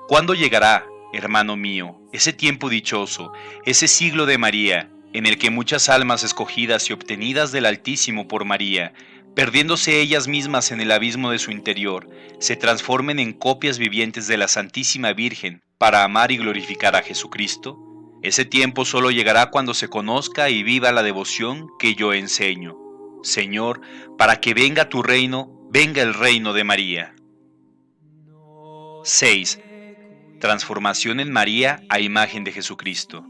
¿Cuándo llegará, hermano mío, ese tiempo dichoso, ese siglo de María, en el que muchas almas escogidas y obtenidas del Altísimo por María, perdiéndose ellas mismas en el abismo de su interior, se transformen en copias vivientes de la Santísima Virgen para amar y glorificar a Jesucristo? Ese tiempo solo llegará cuando se conozca y viva la devoción que yo enseño. Señor, para que venga tu reino, venga el reino de María. 6. Transformación en María a imagen de Jesucristo.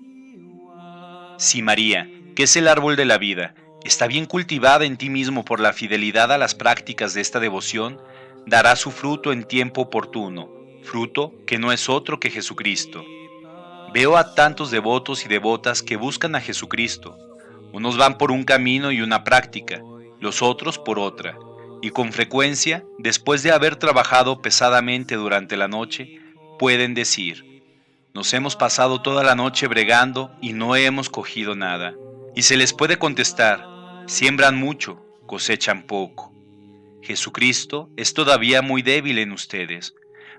Si María, que es el árbol de la vida, está bien cultivada en ti mismo por la fidelidad a las prácticas de esta devoción, dará su fruto en tiempo oportuno, fruto que no es otro que Jesucristo. Veo a tantos devotos y devotas que buscan a Jesucristo. Unos van por un camino y una práctica, los otros por otra, y con frecuencia, después de haber trabajado pesadamente durante la noche, pueden decir: nos hemos pasado toda la noche bregando y no hemos cogido nada. Y se les puede contestar: siembran mucho, cosechan poco. Jesucristo es todavía muy débil en ustedes,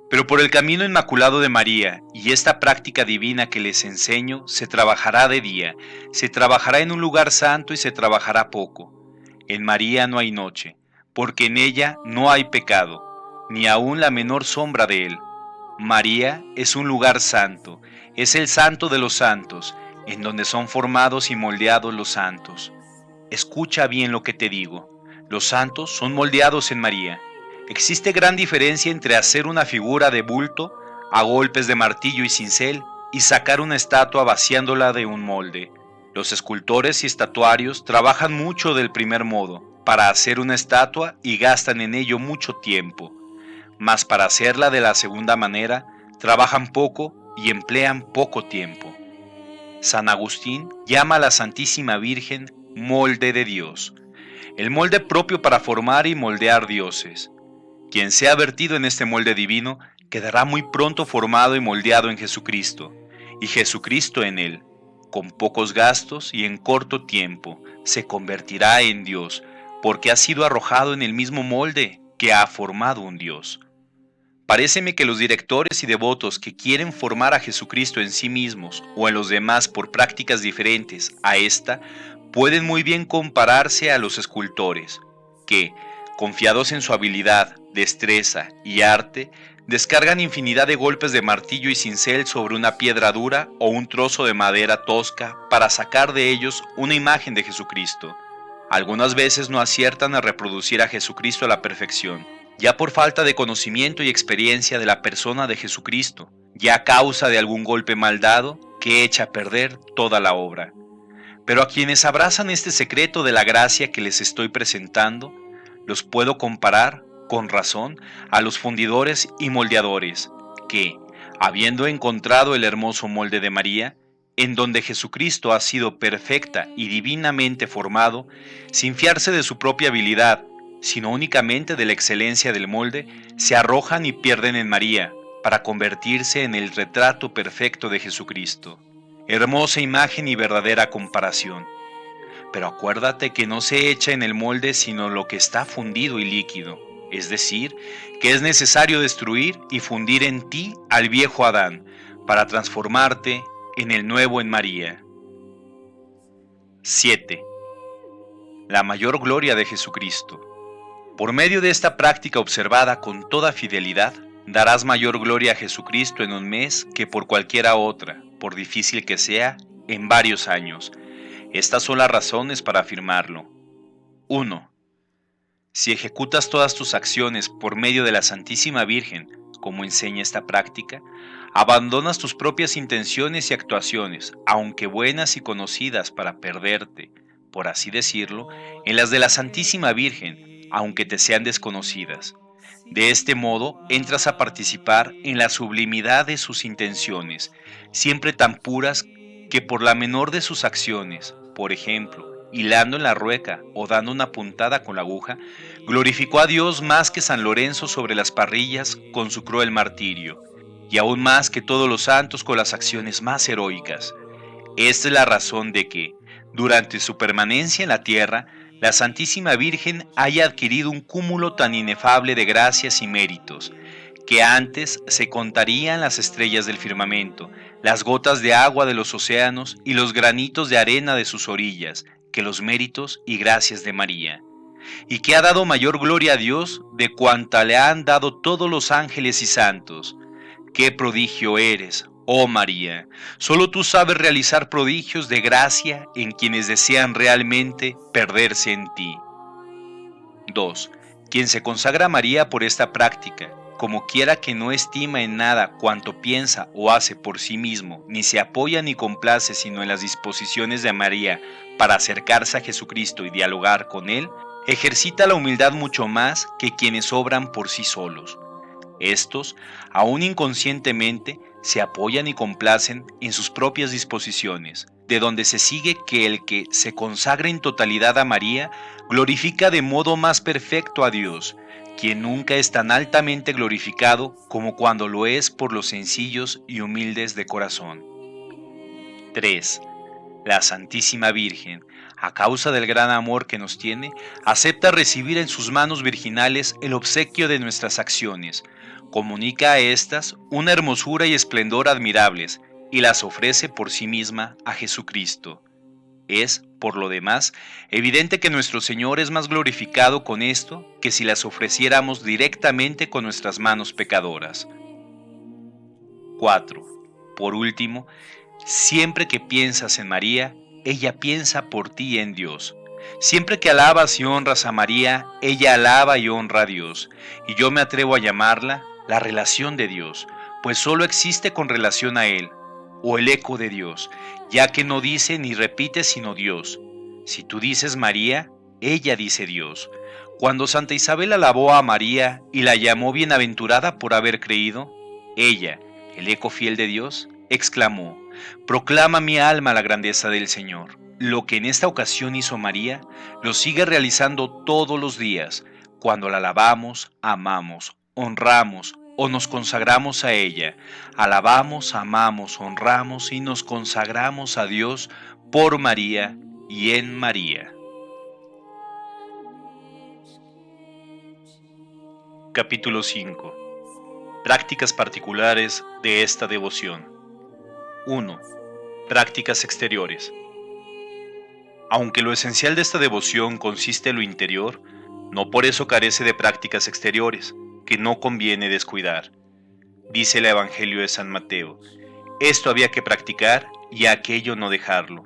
pero por el camino inmaculado de María y esta práctica divina que les enseño, se trabajará de día, se trabajará en un lugar santo y se trabajará poco. En María no hay noche, porque en ella no hay pecado, ni aun la menor sombra de él. María es un lugar santo, es el santo de los santos, en donde son formados y moldeados los santos. Escucha bien lo que te digo. Los santos son moldeados en María. Existe gran diferencia entre hacer una figura de bulto a golpes de martillo y cincel y sacar una estatua vaciándola de un molde. Los escultores y estatuarios trabajan mucho del primer modo para hacer una estatua y gastan en ello mucho tiempo. Mas para hacerla de la segunda manera, trabajan poco y emplean poco tiempo. San Agustín llama a la Santísima Virgen molde de Dios, el molde propio para formar y moldear dioses. Quien sea vertido en este molde divino quedará muy pronto formado y moldeado en Jesucristo, y Jesucristo en él, con pocos gastos y en corto tiempo, se convertirá en Dios, porque ha sido arrojado en el mismo molde que ha formado un Dios. Paréceme que los directores y devotos que quieren formar a Jesucristo en sí mismos o en los demás por prácticas diferentes a esta, pueden muy bien compararse a los escultores, que, confiados en su habilidad, destreza y arte, descargan infinidad de golpes de martillo y cincel sobre una piedra dura o un trozo de madera tosca para sacar de ellos una imagen de Jesucristo. Algunas veces no aciertan a reproducir a Jesucristo a la perfección, ya por falta de conocimiento y experiencia de la persona de Jesucristo, ya a causa de algún golpe mal dado que echa a perder toda la obra. Pero a quienes abrazan este secreto de la gracia que les estoy presentando, los puedo comparar, con razón, a los fundidores y moldeadores, que, habiendo encontrado el hermoso molde de María, en donde Jesucristo ha sido perfecta y divinamente formado, sin fiarse de su propia habilidad, sino únicamente de la excelencia del molde, se arrojan y pierden en María, para convertirse en el retrato perfecto de Jesucristo. Hermosa imagen y verdadera comparación. Pero acuérdate que no se echa en el molde sino lo que está fundido y líquido, es decir, que es necesario destruir y fundir en ti al viejo Adán, para transformarte en el nuevo en María. 7. La mayor gloria de Jesucristo. Por medio de esta práctica observada con toda fidelidad, darás mayor gloria a Jesucristo en un mes que por cualquiera otra, por difícil que sea, en varios años. Estas son las razones para afirmarlo. 1. Si ejecutas todas tus acciones por medio de la Santísima Virgen, como enseña esta práctica, abandonas tus propias intenciones y actuaciones, aunque buenas y conocidas, para perderte, por así decirlo, en las de la Santísima Virgen, aunque te sean desconocidas. De este modo entras a participar en la sublimidad de sus intenciones, siempre tan puras que por la menor de sus acciones, por ejemplo, hilando en la rueca o dando una puntada con la aguja, glorificó a Dios más que San Lorenzo sobre las parrillas con su cruel martirio, y aún más que todos los santos con las acciones más heroicas. Esta es la razón de que, durante su permanencia en la tierra, la Santísima Virgen haya adquirido un cúmulo tan inefable de gracias y méritos, que antes se contarían las estrellas del firmamento, las gotas de agua de los océanos y los granitos de arena de sus orillas, que los méritos y gracias de María, y que ha dado mayor gloria a Dios de cuanta le han dado todos los ángeles y santos. ¡Qué prodigio eres, oh María! Solo tú sabes realizar prodigios de gracia en quienes desean realmente perderse en ti. 2. Quien se consagra a María por esta práctica, como quiera que no estima en nada cuanto piensa o hace por sí mismo, ni se apoya ni complace sino en las disposiciones de María para acercarse a Jesucristo y dialogar con Él, ejercita la humildad mucho más que quienes obran por sí solos. Estos, aún inconscientemente, se apoyan y complacen en sus propias disposiciones, de donde se sigue que el que se consagra en totalidad a María glorifica de modo más perfecto a Dios, quien nunca es tan altamente glorificado como cuando lo es por los sencillos y humildes de corazón. 3. La Santísima Virgen, a causa del gran amor que nos tiene, acepta recibir en sus manos virginales el obsequio de nuestras acciones, comunica a éstas una hermosura y esplendor admirables y las ofrece por sí misma a Jesucristo. Es, por lo demás, evidente que nuestro Señor es más glorificado con esto que si las ofreciéramos directamente con nuestras manos pecadoras. 4. Por último, siempre que piensas en María, ella piensa por ti en Dios. Siempre que alabas y honras a María, ella alaba y honra a Dios. Y yo me atrevo a llamarla la relación de Dios, pues solo existe con relación a Él, o el eco de Dios, ya que no dice ni repite sino Dios. Si tú dices María, ella dice Dios. Cuando Santa Isabel alabó a María y la llamó bienaventurada por haber creído, ella, el eco fiel de Dios, exclamó: proclama mi alma la grandeza del Señor. Lo que en esta ocasión hizo María, lo sigue realizando todos los días, cuando la alabamos, amamos, honramos o nos consagramos a ella. Alabamos, amamos, honramos y nos consagramos a Dios por María y en María. Capítulo 5. Prácticas particulares de esta devoción. 1. Prácticas exteriores. Aunque lo esencial de esta devoción consiste en lo interior, no por eso carece de prácticas exteriores, que no conviene descuidar. Dice el Evangelio de San Mateo: esto había que practicar y aquello no dejarlo.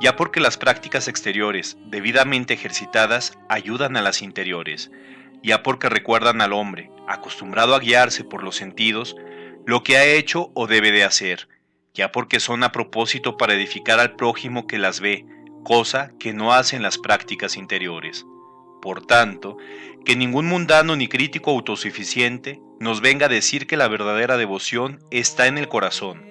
Ya porque las prácticas exteriores, debidamente ejercitadas, ayudan a las interiores, ya porque recuerdan al hombre, acostumbrado a guiarse por los sentidos, lo que ha hecho o debe de hacer, ya porque son a propósito para edificar al prójimo que las ve, cosa que no hacen las prácticas interiores. Por tanto, que ningún mundano ni crítico autosuficiente nos venga a decir que la verdadera devoción está en el corazón,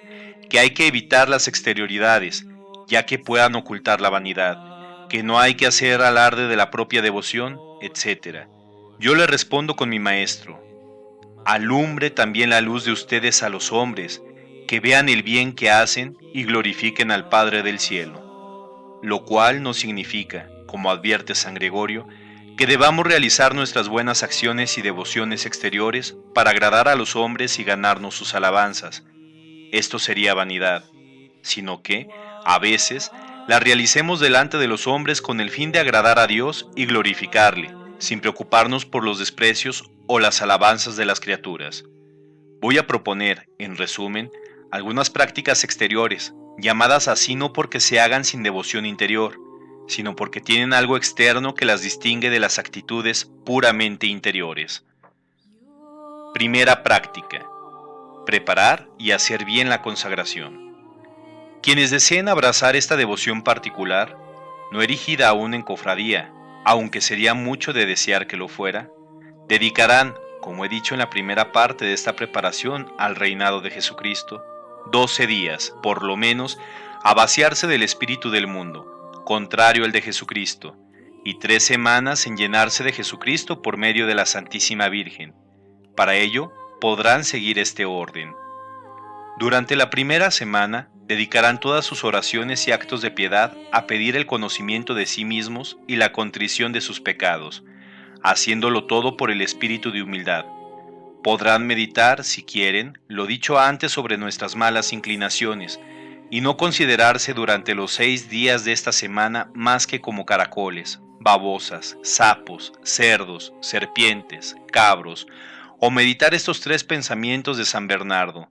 que hay que evitar las exterioridades, ya que puedan ocultar la vanidad, que no hay que hacer alarde de la propia devoción, etc. Yo le respondo con mi maestro: alumbre también la luz de ustedes a los hombres, que vean el bien que hacen y glorifiquen al Padre del cielo. Lo cual no significa, como advierte San Gregorio, que debamos realizar nuestras buenas acciones y devociones exteriores para agradar a los hombres y ganarnos sus alabanzas. Esto sería vanidad, sino que, a veces, las realicemos delante de los hombres con el fin de agradar a Dios y glorificarle, sin preocuparnos por los desprecios o las alabanzas de las criaturas. Voy a proponer, en resumen, algunas prácticas exteriores, llamadas así no porque se hagan sin devoción interior, sino porque tienen algo externo que las distingue de las actitudes puramente interiores. Primera práctica: preparar y hacer bien la consagración. Quienes deseen abrazar esta devoción particular, no erigida aún en cofradía, aunque sería mucho de desear que lo fuera, dedicarán, como he dicho en la primera parte de esta preparación al reinado de Jesucristo, 12 días, por lo menos, a vaciarse del espíritu del mundo, contrario al de Jesucristo, y 3 semanas en llenarse de Jesucristo por medio de la Santísima Virgen. Para ello, podrán seguir este orden. Durante la primera semana, dedicarán todas sus oraciones y actos de piedad a pedir el conocimiento de sí mismos y la contrición de sus pecados, haciéndolo todo por el espíritu de humildad. Podrán meditar, si quieren, lo dicho antes sobre nuestras malas inclinaciones, y no considerarse durante los 6 días de esta semana más que como caracoles, babosas, sapos, cerdos, serpientes, cabros, o meditar estos 3 pensamientos de San Bernardo.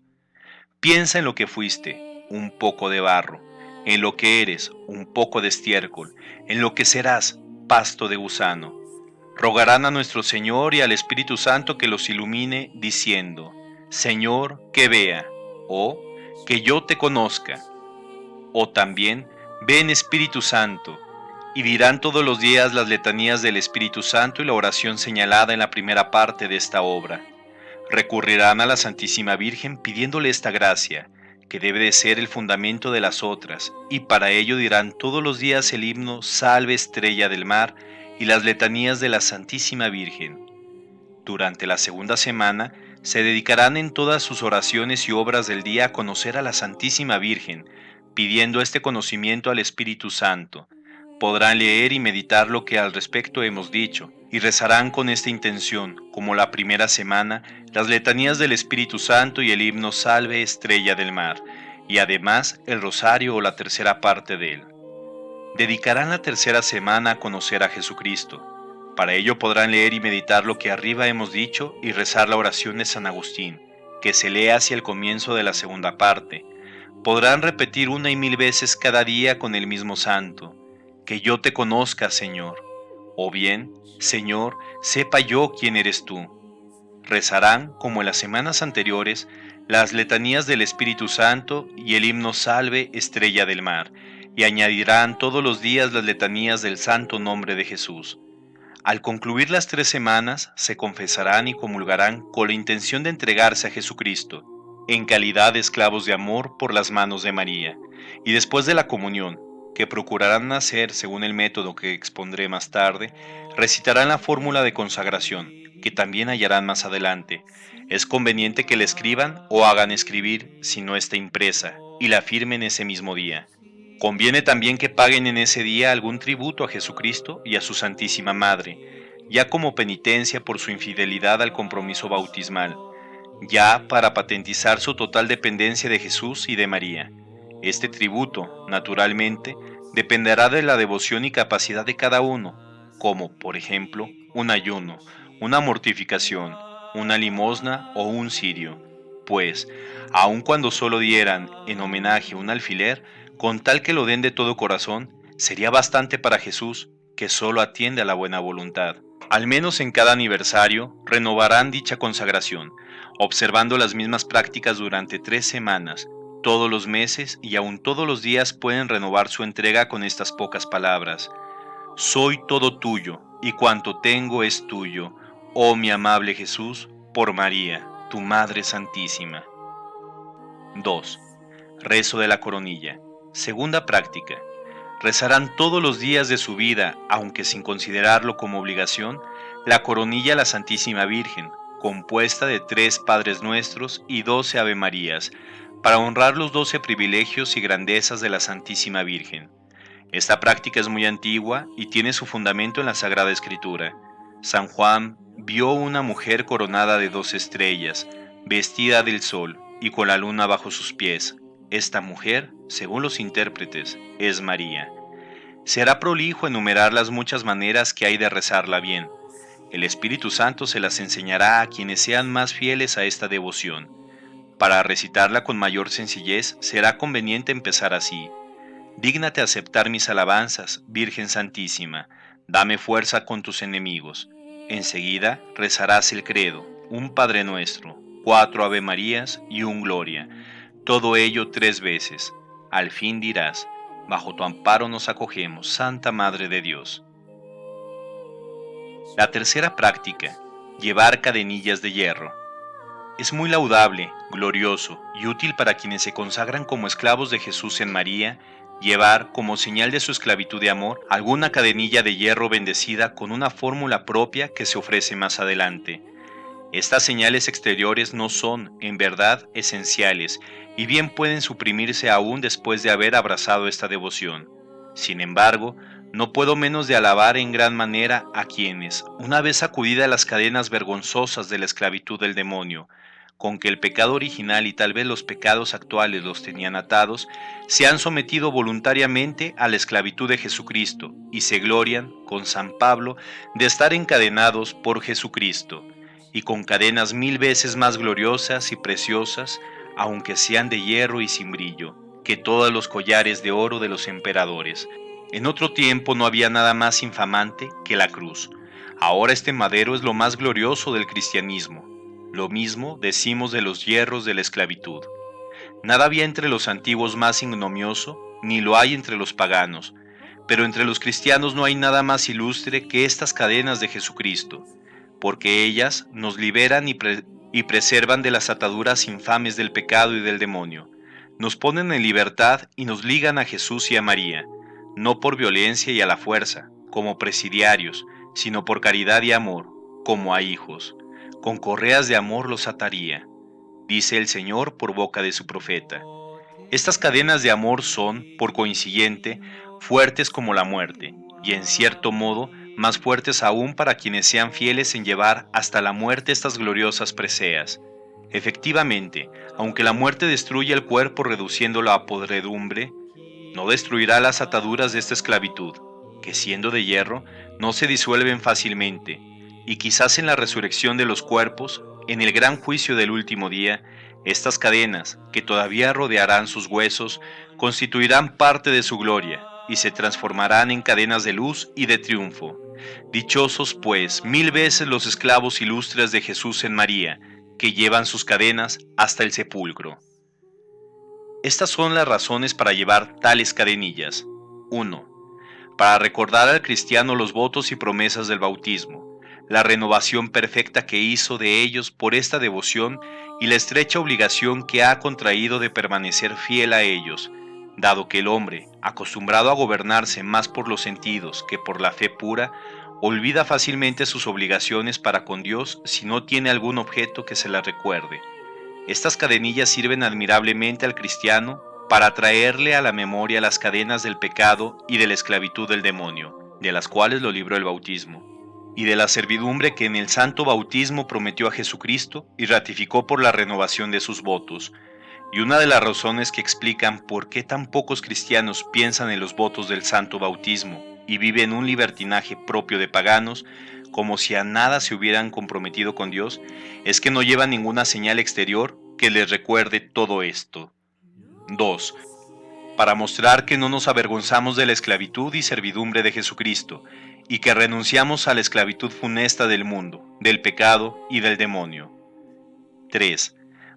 Piensa en lo que fuiste, un poco de barro, en lo que eres, un poco de estiércol, en lo que serás, pasto de gusano. Rogarán a nuestro Señor y al Espíritu Santo que los ilumine, diciendo: Señor, que vea, o que yo te conozca, o también, ven Espíritu Santo, y dirán todos los días las letanías del Espíritu Santo y la oración señalada en la primera parte de esta obra. Recurrirán a la Santísima Virgen pidiéndole esta gracia, que debe de ser el fundamento de las otras, y para ello dirán todos los días el himno Salve Estrella del Mar y las letanías de la Santísima Virgen. Durante la segunda semana, se dedicarán en todas sus oraciones y obras del día a conocer a la Santísima Virgen, pidiendo este conocimiento al Espíritu Santo. Podrán leer y meditar lo que al respecto hemos dicho, y rezarán con esta intención, como la primera semana, las letanías del Espíritu Santo y el himno Salve Estrella del Mar, y además el rosario o la tercera parte de él. Dedicarán la tercera semana a conocer a Jesucristo. Para ello podrán leer y meditar lo que arriba hemos dicho y rezar la oración de San Agustín, que se lee hacia el comienzo de la segunda parte. Podrán repetir 1 y 1000 veces cada día con el mismo santo: que yo te conozca, Señor, o bien, Señor, sepa yo quién eres tú. Rezarán, como en las semanas anteriores, las letanías del Espíritu Santo y el himno Salve Estrella del Mar, y añadirán todos los días las letanías del santo nombre de Jesús. Al concluir las 3 semanas, se confesarán y comulgarán con la intención de entregarse a Jesucristo, en calidad de esclavos de amor por las manos de María, y después de la comunión, que procurarán hacer según el método que expondré más tarde, recitarán la fórmula de consagración, que también hallarán más adelante. Es conveniente que la escriban o hagan escribir, si no está impresa, y la firmen ese mismo día. Conviene también que paguen en ese día algún tributo a Jesucristo y a su Santísima Madre, ya como penitencia por su infidelidad al compromiso bautismal, ya para patentizar su total dependencia de Jesús y de María. Este tributo, naturalmente, dependerá de la devoción y capacidad de cada uno, como, por ejemplo, un ayuno, una mortificación, una limosna o un cirio, pues, aun cuando solo dieran en homenaje un alfiler, con tal que lo den de todo corazón, sería bastante para Jesús, que solo atiende a la buena voluntad. Al menos en cada aniversario, renovarán dicha consagración, observando las mismas prácticas durante 3 semanas, todos los meses y aun todos los días pueden renovar su entrega con estas pocas palabras: Soy todo tuyo, y cuanto tengo es tuyo, oh mi amable Jesús, por María, tu Madre Santísima. 2. Rezo de la coronilla. Segunda práctica. Rezarán todos los días de su vida, aunque sin considerarlo como obligación, la coronilla a la Santísima Virgen, compuesta de 3 Padres Nuestros y 12 Ave Marías, para honrar los 12 privilegios y grandezas de la Santísima Virgen. Esta práctica es muy antigua y tiene su fundamento en la Sagrada Escritura. San Juan vio una mujer coronada de 2 estrellas, vestida del sol y con la luna bajo sus pies. Esta mujer, según los intérpretes, es María. Será prolijo enumerar las muchas maneras que hay de rezarla bien. El Espíritu Santo se las enseñará a quienes sean más fieles a esta devoción. Para recitarla con mayor sencillez, será conveniente empezar así: Dígnate aceptar mis alabanzas, Virgen Santísima, dame fuerza con tus enemigos. Enseguida rezarás el credo, un Padre Nuestro, 4 Ave Marías y un Gloria, todo ello 3 veces. Al fin dirás: bajo tu amparo nos acogemos, Santa Madre de Dios. La tercera práctica. Llevar cadenillas de hierro. Es muy laudable, glorioso y útil para quienes se consagran como esclavos de Jesús en María, llevar, como señal de su esclavitud de amor, alguna cadenilla de hierro bendecida con una fórmula propia que se ofrece más adelante. Estas señales exteriores no son, en verdad, esenciales, y bien pueden suprimirse aún después de haber abrazado esta devoción. Sin embargo, no puedo menos de alabar en gran manera a quienes, una vez sacudida las cadenas vergonzosas de la esclavitud del demonio, con que el pecado original y tal vez los pecados actuales los tenían atados, se han sometido voluntariamente a la esclavitud de Jesucristo y se glorian, con San Pablo, de estar encadenados por Jesucristo, y con cadenas 1000 veces más gloriosas y preciosas, aunque sean de hierro y sin brillo, que todos los collares de oro de los emperadores. En otro tiempo no había nada más infamante que la cruz. Ahora este madero es lo más glorioso del cristianismo. Lo mismo decimos de los hierros de la esclavitud. Nada había entre los antiguos más ignominioso, ni lo hay entre los paganos, pero entre los cristianos no hay nada más ilustre que estas cadenas de Jesucristo, porque ellas nos liberan y preservan de las ataduras infames del pecado y del demonio. Nos ponen en libertad y nos ligan a Jesús y a María, no por violencia y a la fuerza, como presidiarios, sino por caridad y amor, como a hijos. Con correas de amor los ataría, dice el Señor por boca de su profeta. Estas cadenas de amor son, por consiguiente, fuertes como la muerte, y en cierto modo, más fuertes aún para quienes sean fieles en llevar hasta la muerte estas gloriosas preseas. Efectivamente, aunque la muerte destruye el cuerpo reduciéndolo a podredumbre, no destruirá las ataduras de esta esclavitud, que siendo de hierro, no se disuelven fácilmente, y quizás en la resurrección de los cuerpos, en el gran juicio del último día, estas cadenas, que todavía rodearán sus huesos, constituirán parte de su gloria, y se transformarán en cadenas de luz y de triunfo. Dichosos, pues, 1000 veces los esclavos ilustres de Jesús en María, que llevan sus cadenas hasta el sepulcro. Estas son las razones para llevar tales cadenillas. 1. Para recordar al cristiano los votos y promesas del bautismo, la renovación perfecta que hizo de ellos por esta devoción y la estrecha obligación que ha contraído de permanecer fiel a ellos, dado que el hombre, acostumbrado a gobernarse más por los sentidos que por la fe pura, olvida fácilmente sus obligaciones para con Dios si no tiene algún objeto que se las recuerde. Estas cadenillas sirven admirablemente al cristiano para traerle a la memoria las cadenas del pecado y de la esclavitud del demonio, de las cuales lo libró el bautismo, y de la servidumbre que en el santo bautismo prometió a Jesucristo y ratificó por la renovación de sus votos. Y una de las razones que explican por qué tan pocos cristianos piensan en los votos del santo bautismo y viven un libertinaje propio de paganos, como si a nada se hubieran comprometido con Dios, es que no llevan ninguna señal exterior que les recuerde todo esto. 2. Para mostrar que no nos avergonzamos de la esclavitud y servidumbre de Jesucristo, y que renunciamos a la esclavitud funesta del mundo, del pecado y del demonio. 3.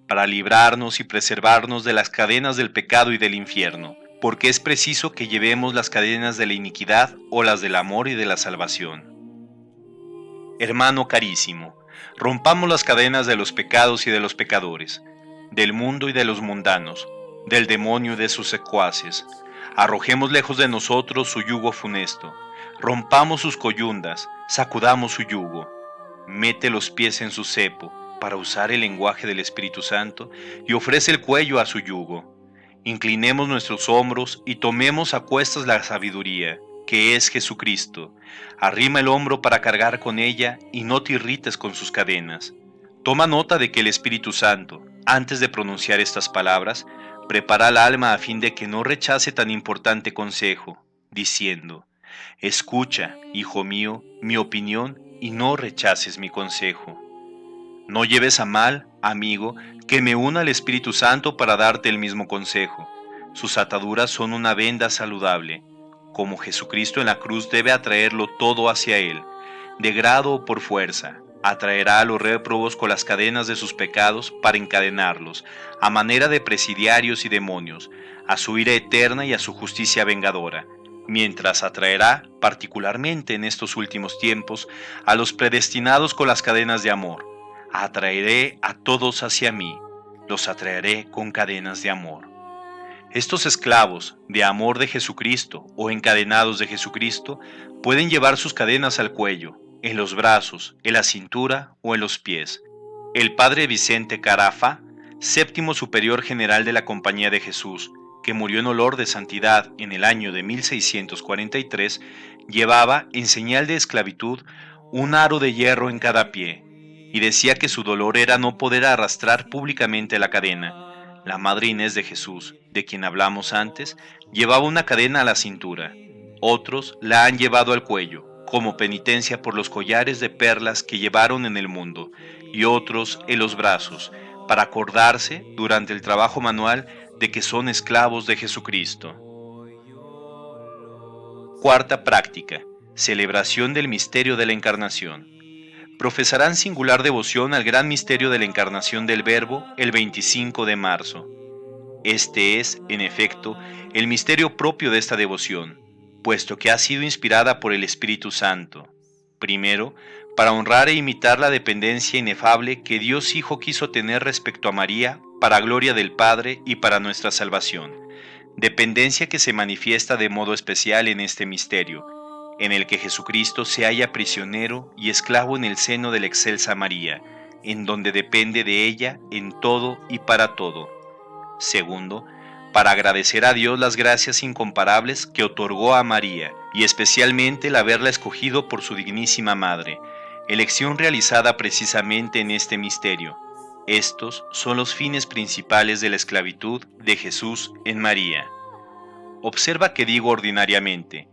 Para librarnos y preservarnos de las cadenas del pecado y del infierno, porque es preciso que llevemos las cadenas de la iniquidad o las del amor y de la salvación. Hermano carísimo, rompamos las cadenas de los pecados y de los pecadores, del mundo y de los mundanos, del demonio y de sus secuaces. Arrojemos lejos de nosotros su yugo funesto, rompamos sus coyundas, sacudamos su yugo. Mete los pies en su cepo, para usar el lenguaje del Espíritu Santo, y ofrece el cuello a su yugo. Inclinemos nuestros hombros y tomemos a cuestas la sabiduría, que es Jesucristo. Arrima el hombro para cargar con ella y no te irrites con sus cadenas. Toma nota de que el Espíritu Santo, antes de pronunciar estas palabras, prepara el alma a fin de que no rechace tan importante consejo, diciendo: escucha, hijo mío, mi opinión y no rechaces mi consejo. No lleves a mal, amigo, que me una al Espíritu Santo para darte el mismo consejo. Sus ataduras son una venda saludable. Como Jesucristo en la cruz debe atraerlo todo hacia Él, de grado o por fuerza, atraerá a los réprobos con las cadenas de sus pecados para encadenarlos, a manera de presidiarios y demonios, a su ira eterna y a su justicia vengadora. mientras atraerá, particularmente en estos últimos tiempos, a los predestinados con las cadenas de amor. Atraeré a todos hacia mí, los atraeré con cadenas de amor. Estos esclavos de amor de Jesucristo o encadenados de Jesucristo pueden llevar sus cadenas al cuello, en los brazos, en la cintura o en los pies. El padre Vicente Carafa, séptimo superior general de la Compañía de Jesús, que murió en olor de santidad en el año de 1643, llevaba, en señal de esclavitud, un aro de hierro en cada pie, y decía que su dolor era no poder arrastrar públicamente la cadena. La madre Inés de Jesús, de quien hablamos antes, llevaba una cadena a la cintura. Otros la han llevado al cuello, como penitencia por los collares de perlas que llevaron en el mundo, y otros en los brazos, para acordarse, durante el trabajo manual, de que son esclavos de Jesucristo. Cuarta práctica: celebración del misterio de la Encarnación. Profesarán singular devoción al gran misterio de la Encarnación del Verbo el 25 de marzo. Este es, en efecto, el misterio propio de esta devoción, puesto que ha sido inspirada por el Espíritu Santo. Primero, para honrar e imitar la dependencia inefable que Dios Hijo quiso tener respecto a María, para gloria del Padre y para nuestra salvación. Dependencia que se manifiesta de modo especial en este misterio, en el que Jesucristo se halla prisionero y esclavo en el seno de la excelsa María, en donde depende de ella en todo y para todo. Segundo, para agradecer a Dios las gracias incomparables que otorgó a María, y especialmente el haberla escogido por su dignísima madre, elección realizada precisamente en este misterio. Estos son los fines principales de la esclavitud de Jesús en María. Observa que digo ordinariamente,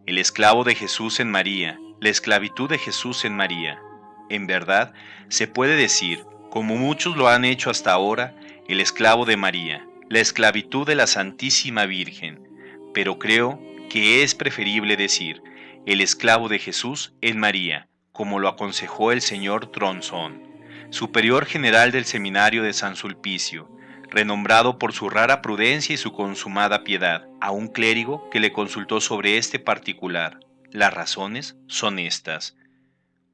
el esclavo de Jesús en María, la esclavitud de Jesús en María. En verdad, se puede decir, como muchos lo han hecho hasta ahora, el esclavo de María, la esclavitud de la Santísima Virgen, pero creo que es preferible decir el esclavo de Jesús en María, como lo aconsejó el señor Tronzón, superior general del seminario de San Sulpicio, renombrado por su rara prudencia y su consumada piedad, a un clérigo que le consultó sobre este particular. Las razones son estas.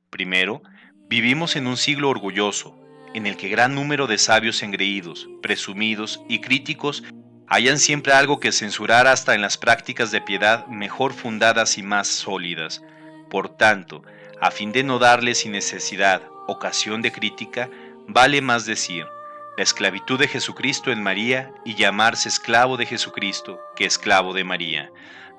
Primero, vivimos en un siglo orgulloso, en el que gran número de sabios engreídos, presumidos y críticos hallan siempre algo que censurar hasta en las prácticas de piedad mejor fundadas y más sólidas. Por tanto, a fin de no darle sin necesidad ocasión de crítica, vale más decir la esclavitud de Jesucristo en María y llamarse esclavo de Jesucristo que esclavo de María,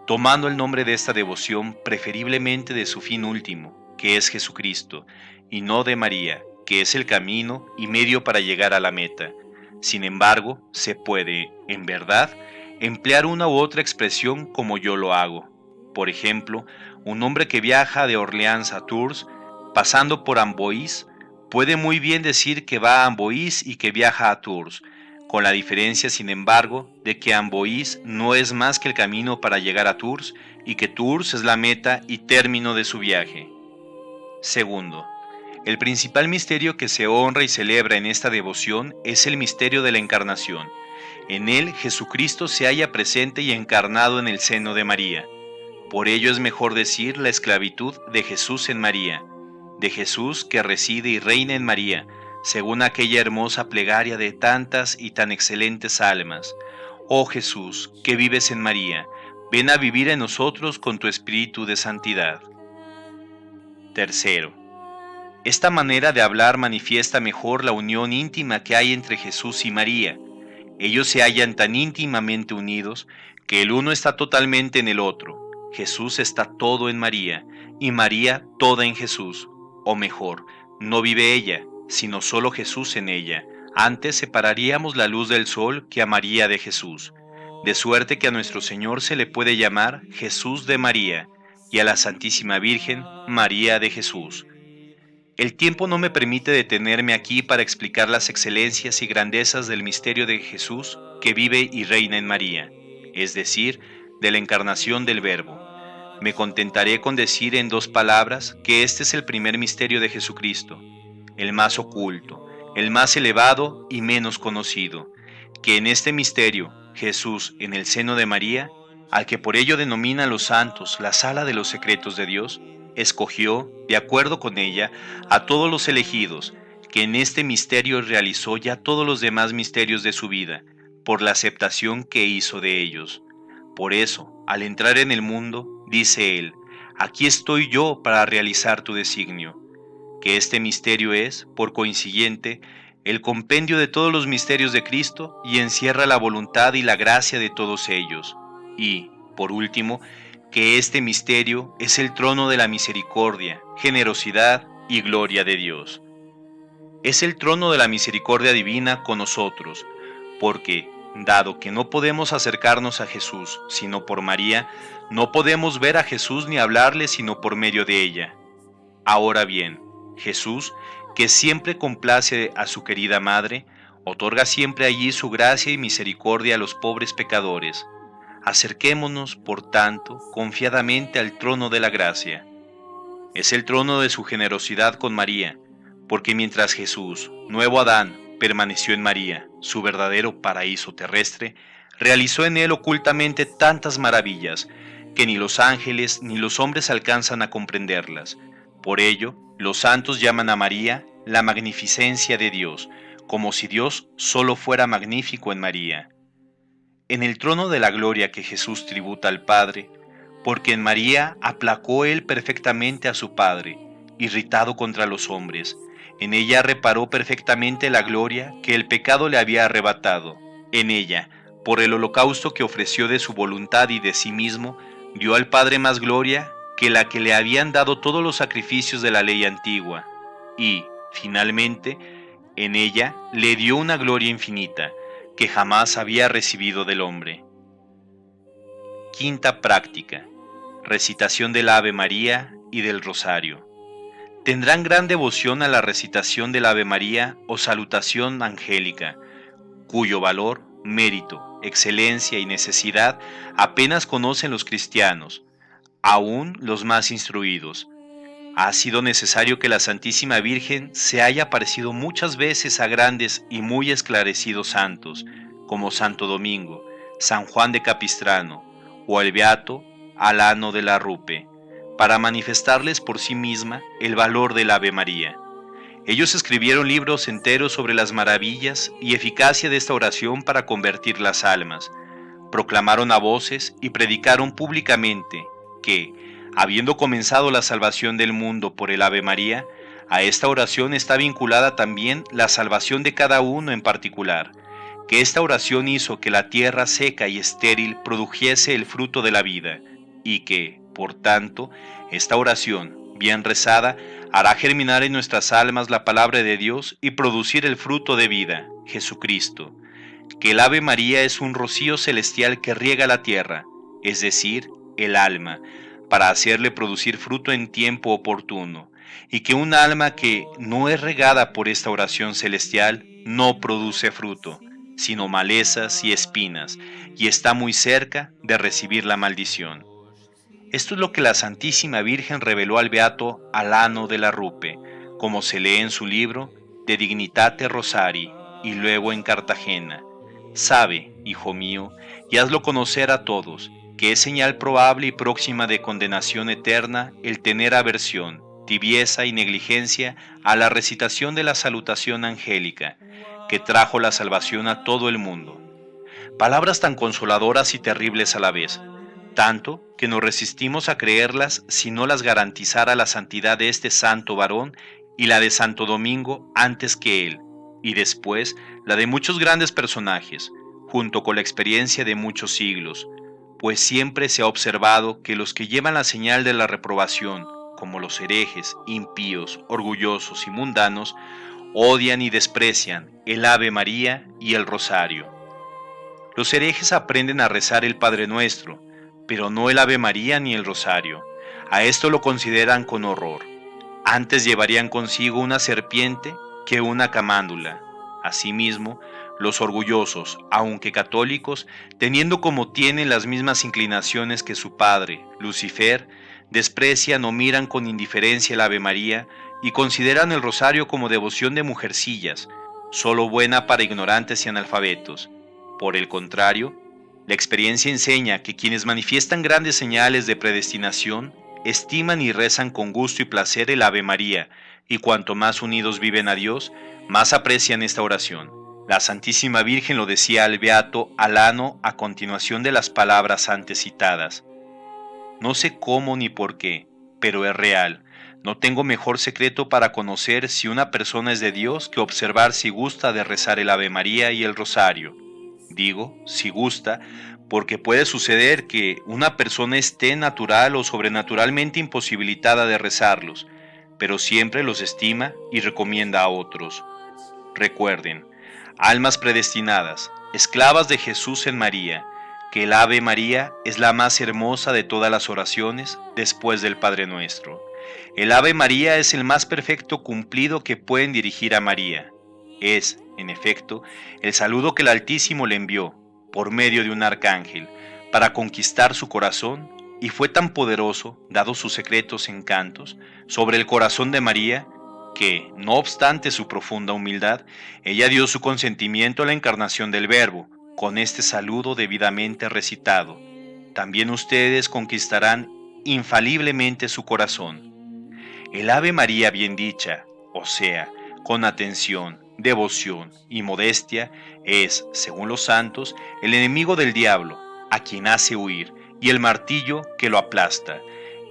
tomando el nombre de esta devoción preferiblemente de su fin último, que es Jesucristo, y no de María, que es el camino y medio para llegar a la meta. Sin embargo, se puede, en verdad, emplear una u otra expresión como yo lo hago. Por ejemplo, un hombre que viaja de Orleans a Tours, pasando por Amboise, puede muy bien decir que va a Amboise y que viaja a Tours, con la diferencia, sin embargo, de que Amboise no es más que el camino para llegar a Tours y que Tours es la meta y término de su viaje. Segundo, el principal misterio que se honra y celebra en esta devoción es el misterio de la Encarnación. En él Jesucristo se halla presente y encarnado en el seno de María. Por ello es mejor decir la esclavitud de Jesús en María, de Jesús que reside y reina en María, según aquella hermosa plegaria de tantas y tan excelentes almas. Oh Jesús, que vives en María, ven a vivir en nosotros con tu espíritu de santidad. Tercero, esta manera de hablar manifiesta mejor la unión íntima que hay entre Jesús y María. Ellos se hallan tan íntimamente unidos que el uno está totalmente en el otro. Jesús está todo en María y María toda en Jesús. O mejor, no vive ella, sino solo Jesús en ella. Antes separaríamos la luz del sol que a María de Jesús. De suerte que a nuestro Señor se le puede llamar Jesús de María y a la Santísima Virgen María de Jesús. El tiempo no me permite detenerme aquí para explicar las excelencias y grandezas del misterio de Jesús que vive y reina en María, es decir, de la encarnación del Verbo. Me contentaré con decir en 2 palabras que este es el primer misterio de Jesucristo, el más oculto, el más elevado y menos conocido, que en este misterio, Jesús en el seno de María, al que por ello denominan los santos la sala de los secretos de Dios, escogió, de acuerdo con ella, a todos los elegidos, que en este misterio realizó ya todos los demás misterios de su vida, por la aceptación que hizo de ellos. Por eso, al entrar en el mundo, dice él: aquí estoy yo para realizar tu designio. Que este misterio es, por consiguiente, el compendio de todos los misterios de Cristo y encierra la voluntad y la gracia de todos ellos. Y, por último, que este misterio es el trono de la misericordia, generosidad y gloria de Dios. Es el trono de la misericordia divina con nosotros, porque, dado que no podemos acercarnos a Jesús sino por María, no podemos ver a Jesús ni hablarle sino por medio de ella. Ahora bien, Jesús, que siempre complace a su querida madre, otorga siempre allí su gracia y misericordia a los pobres pecadores. Acerquémonos, por tanto, confiadamente al trono de la gracia. Es el trono de su generosidad con María, porque mientras Jesús, nuevo Adán, permaneció en María, su verdadero paraíso terrestre, realizó en él ocultamente tantas maravillas que ni los ángeles ni los hombres alcanzan a comprenderlas. Por ello, los santos llaman a María la magnificencia de Dios, como si Dios solo fuera magnífico en María. En el trono de la gloria que Jesús tributa al Padre, porque en María aplacó él perfectamente a su Padre, irritado contra los hombres. En ella reparó perfectamente la gloria que el pecado le había arrebatado. En ella, por el holocausto que ofreció de su voluntad y de sí mismo, dio al Padre más gloria que la que le habían dado todos los sacrificios de la ley antigua. Y, finalmente, en ella le dio una gloria infinita, que jamás había recibido del hombre. Quinta práctica: recitación del Ave María y del Rosario. Tendrán gran devoción a la recitación del Ave María o salutación angélica, cuyo valor, mérito, excelencia y necesidad apenas conocen los cristianos, aún los más instruidos. Ha sido necesario que la Santísima Virgen se haya aparecido muchas veces a grandes y muy esclarecidos santos, como Santo Domingo, San Juan de Capistrano o el beato Alano de la Rupe, para manifestarles por sí misma el valor del Ave María. Ellos escribieron libros enteros sobre las maravillas y eficacia de esta oración para convertir las almas. Proclamaron a voces y predicaron públicamente que, habiendo comenzado la salvación del mundo por el Ave María, a esta oración está vinculada también la salvación de cada uno en particular, que esta oración hizo que la tierra seca y estéril produjese el fruto de la vida, y que, por tanto, esta oración, bien rezada, hará germinar en nuestras almas la palabra de Dios y producir el fruto de vida, Jesucristo. Que el Ave María es un rocío celestial que riega la tierra, es decir, el alma, para hacerle producir fruto en tiempo oportuno, y que un alma que no es regada por esta oración celestial no produce fruto, sino malezas y espinas, y está muy cerca de recibir la maldición. Esto es lo que la Santísima Virgen reveló al beato Alano de la Rupe, como se lee en su libro De Dignitate Rosari, y luego en Cartagena. Sabe, hijo mío, y hazlo conocer a todos, que es señal probable y próxima de condenación eterna el tener aversión, tibieza y negligencia a la recitación de la salutación angélica, que trajo la salvación a todo el mundo. Palabras tan consoladoras y terribles a la vez, tanto que nos resistimos a creerlas si no las garantizara la santidad de este santo varón y la de Santo Domingo antes que él, y después la de muchos grandes personajes, junto con la experiencia de muchos siglos, pues siempre se ha observado que los que llevan la señal de la reprobación, como los herejes, impíos, orgullosos y mundanos, odian y desprecian el Ave María y el Rosario. Los herejes aprenden a rezar el Padre Nuestro, pero no el Ave María ni el Rosario. A esto lo consideran con horror. Antes llevarían consigo una serpiente que una camándula. Asimismo, los orgullosos, aunque católicos, teniendo como tienen las mismas inclinaciones que su padre, Lucifer, desprecian o miran con indiferencia el Ave María y consideran el rosario como devoción de mujercillas, solo buena para ignorantes y analfabetos. Por el contrario, La experiencia enseña que quienes manifiestan grandes señales de predestinación estiman y rezan con gusto y placer el Ave María, y cuanto más unidos viven a Dios, más aprecian esta oración. La Santísima Virgen lo decía al beato Alano a continuación de las palabras antes citadas. No sé cómo ni por qué, pero es real. No tengo mejor secreto para conocer si una persona es de Dios que observar si gusta de rezar el Ave María y el Rosario. Digo, si gusta, porque puede suceder que una persona esté natural o sobrenaturalmente imposibilitada de rezarlos, pero siempre los estima y recomienda a otros. Recuerden, almas predestinadas, esclavas de Jesús en María, que el Ave María es la más hermosa de todas las oraciones después del Padre Nuestro. El Ave María es el más perfecto cumplido que pueden dirigir a María. Es, en efecto, el saludo que el Altísimo le envió, por medio de un arcángel, para conquistar su corazón, y fue tan poderoso, dados sus secretos encantos, sobre el corazón de María, que, no obstante su profunda humildad, ella dio su consentimiento a la encarnación del Verbo, con este saludo debidamente recitado. También ustedes conquistarán infaliblemente su corazón. El Ave María bien dicha, o sea, con atención, devoción y modestia, es, según los santos, el enemigo del diablo, a quien hace huir, y el martillo que lo aplasta.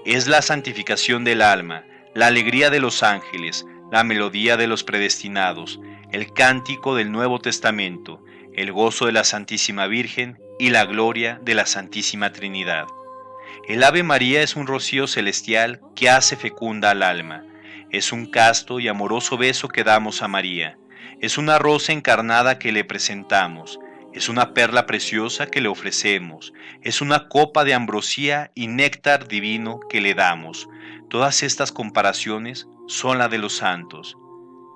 Es la santificación del alma, la alegría de los ángeles, la melodía de los predestinados, el cántico del Nuevo Testamento, el gozo de la Santísima Virgen y la gloria de la Santísima Trinidad. El Ave María es un rocío celestial que hace fecunda al alma. Es un casto y amoroso beso que damos a María. Es una rosa encarnada que le presentamos. Es una perla preciosa que le ofrecemos. Es una copa de ambrosía y néctar divino que le damos. Todas estas comparaciones son la de los santos.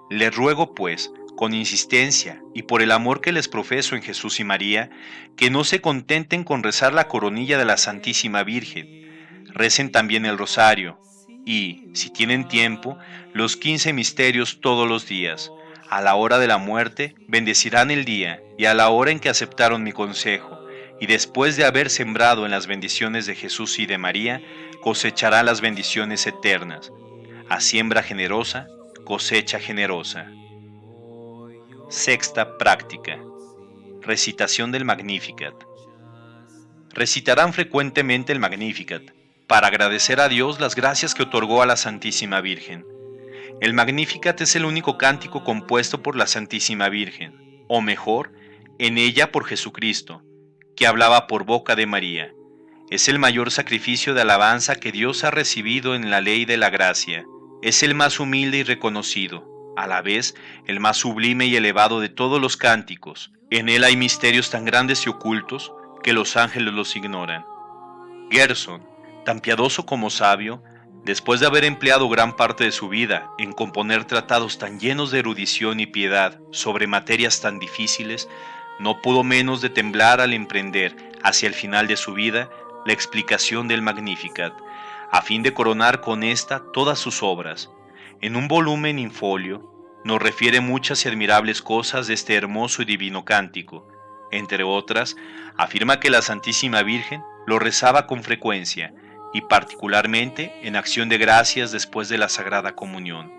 Les ruego, pues, con insistencia y por el amor que les profeso en Jesús y María, que no se contenten con rezar la coronilla de la Santísima Virgen. Recen también el rosario y, si tienen tiempo, los 15 misterios todos los días. A la hora de la muerte, bendecirán el día y a la hora en que aceptaron mi consejo, y después de haber sembrado en las bendiciones de Jesús y de María, cosechará las bendiciones eternas. A siembra generosa, cosecha generosa. Sexta práctica. Recitación del Magnificat. Recitarán frecuentemente el Magnificat para agradecer a Dios las gracias que otorgó a la Santísima Virgen. El Magnificat es el único cántico compuesto por la Santísima Virgen, o mejor, en ella por Jesucristo, que hablaba por boca de María. Es el mayor sacrificio de alabanza que Dios ha recibido en la ley de la gracia. Es el más humilde y reconocido, a la vez el más sublime y elevado de todos los cánticos. En él hay misterios tan grandes y ocultos que los ángeles los ignoran. Gerson, tan piadoso como sabio, después de haber empleado gran parte de su vida en componer tratados tan llenos de erudición y piedad sobre materias tan difíciles, no pudo menos de temblar al emprender, hacia el final de su vida, la explicación del Magnificat, a fin de coronar con esta todas sus obras. En un volumen in folio, nos refiere muchas y admirables cosas de este hermoso y divino cántico. Entre otras, afirma que la Santísima Virgen lo rezaba con frecuencia, y particularmente en acción de gracias después de la Sagrada Comunión.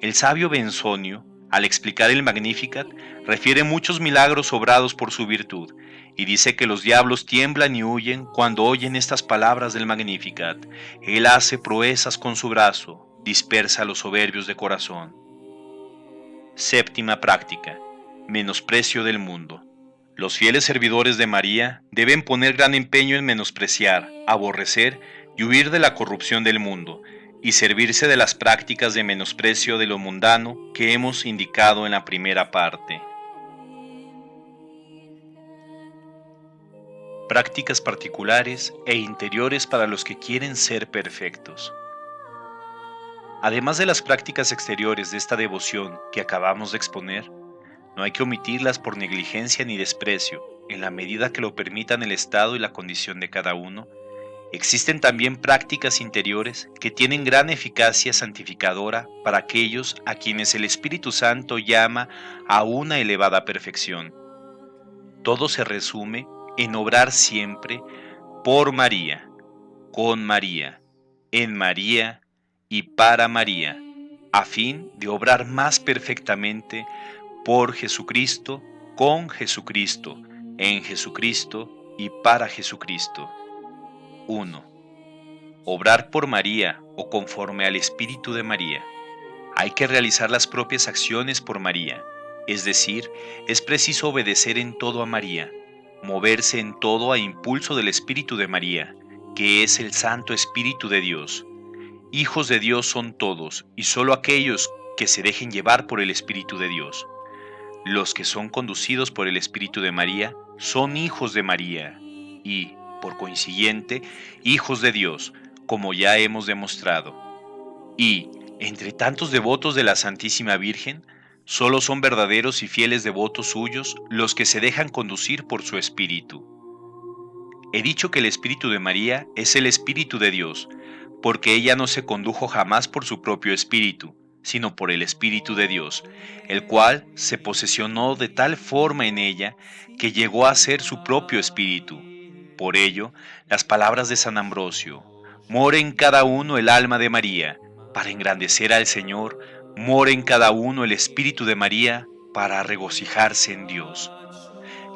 El sabio Benzonio, al explicar el Magnificat, refiere muchos milagros obrados por su virtud, y dice que los diablos tiemblan y huyen cuando oyen estas palabras del Magnificat. Él hace proezas con su brazo, dispersa a los soberbios de corazón. Séptima práctica. Menosprecio del mundo. Los fieles servidores de María deben poner gran empeño en menospreciar, aborrecer y huir de la corrupción del mundo, y servirse de las prácticas de menosprecio de lo mundano que hemos indicado en la primera parte. Prácticas particulares e interiores para los que quieren ser perfectos. Además de las prácticas exteriores de esta devoción que acabamos de exponer, no hay que omitirlas por negligencia ni desprecio, en la medida que lo permitan el estado y la condición de cada uno. Existen también prácticas interiores que tienen gran eficacia santificadora para aquellos a quienes el Espíritu Santo llama a una elevada perfección. Todo se resume en obrar siempre por María, con María, en María y para María, a fin de obrar más perfectamente por Jesucristo, con Jesucristo, en Jesucristo y para Jesucristo. 1. Obrar por María o conforme al Espíritu de María. Hay que realizar las propias acciones por María, es decir, es preciso obedecer en todo a María, moverse en todo a impulso del Espíritu de María, que es el Santo Espíritu de Dios. Hijos de Dios son todos, y solo aquellos que se dejen llevar por el Espíritu de Dios. Los que son conducidos por el Espíritu de María son hijos de María y, por consiguiente, hijos de Dios, como ya hemos demostrado. Y, entre tantos devotos de la Santísima Virgen, solo son verdaderos y fieles devotos suyos los que se dejan conducir por su Espíritu. He dicho que el Espíritu de María es el Espíritu de Dios, porque ella no se condujo jamás por su propio espíritu, sino por el Espíritu de Dios, el cual se posesionó de tal forma en ella que llegó a ser su propio espíritu. Por ello, las palabras de San Ambrosio: more en cada uno el alma de María, para engrandecer al Señor; more en cada uno el Espíritu de María, para regocijarse en Dios.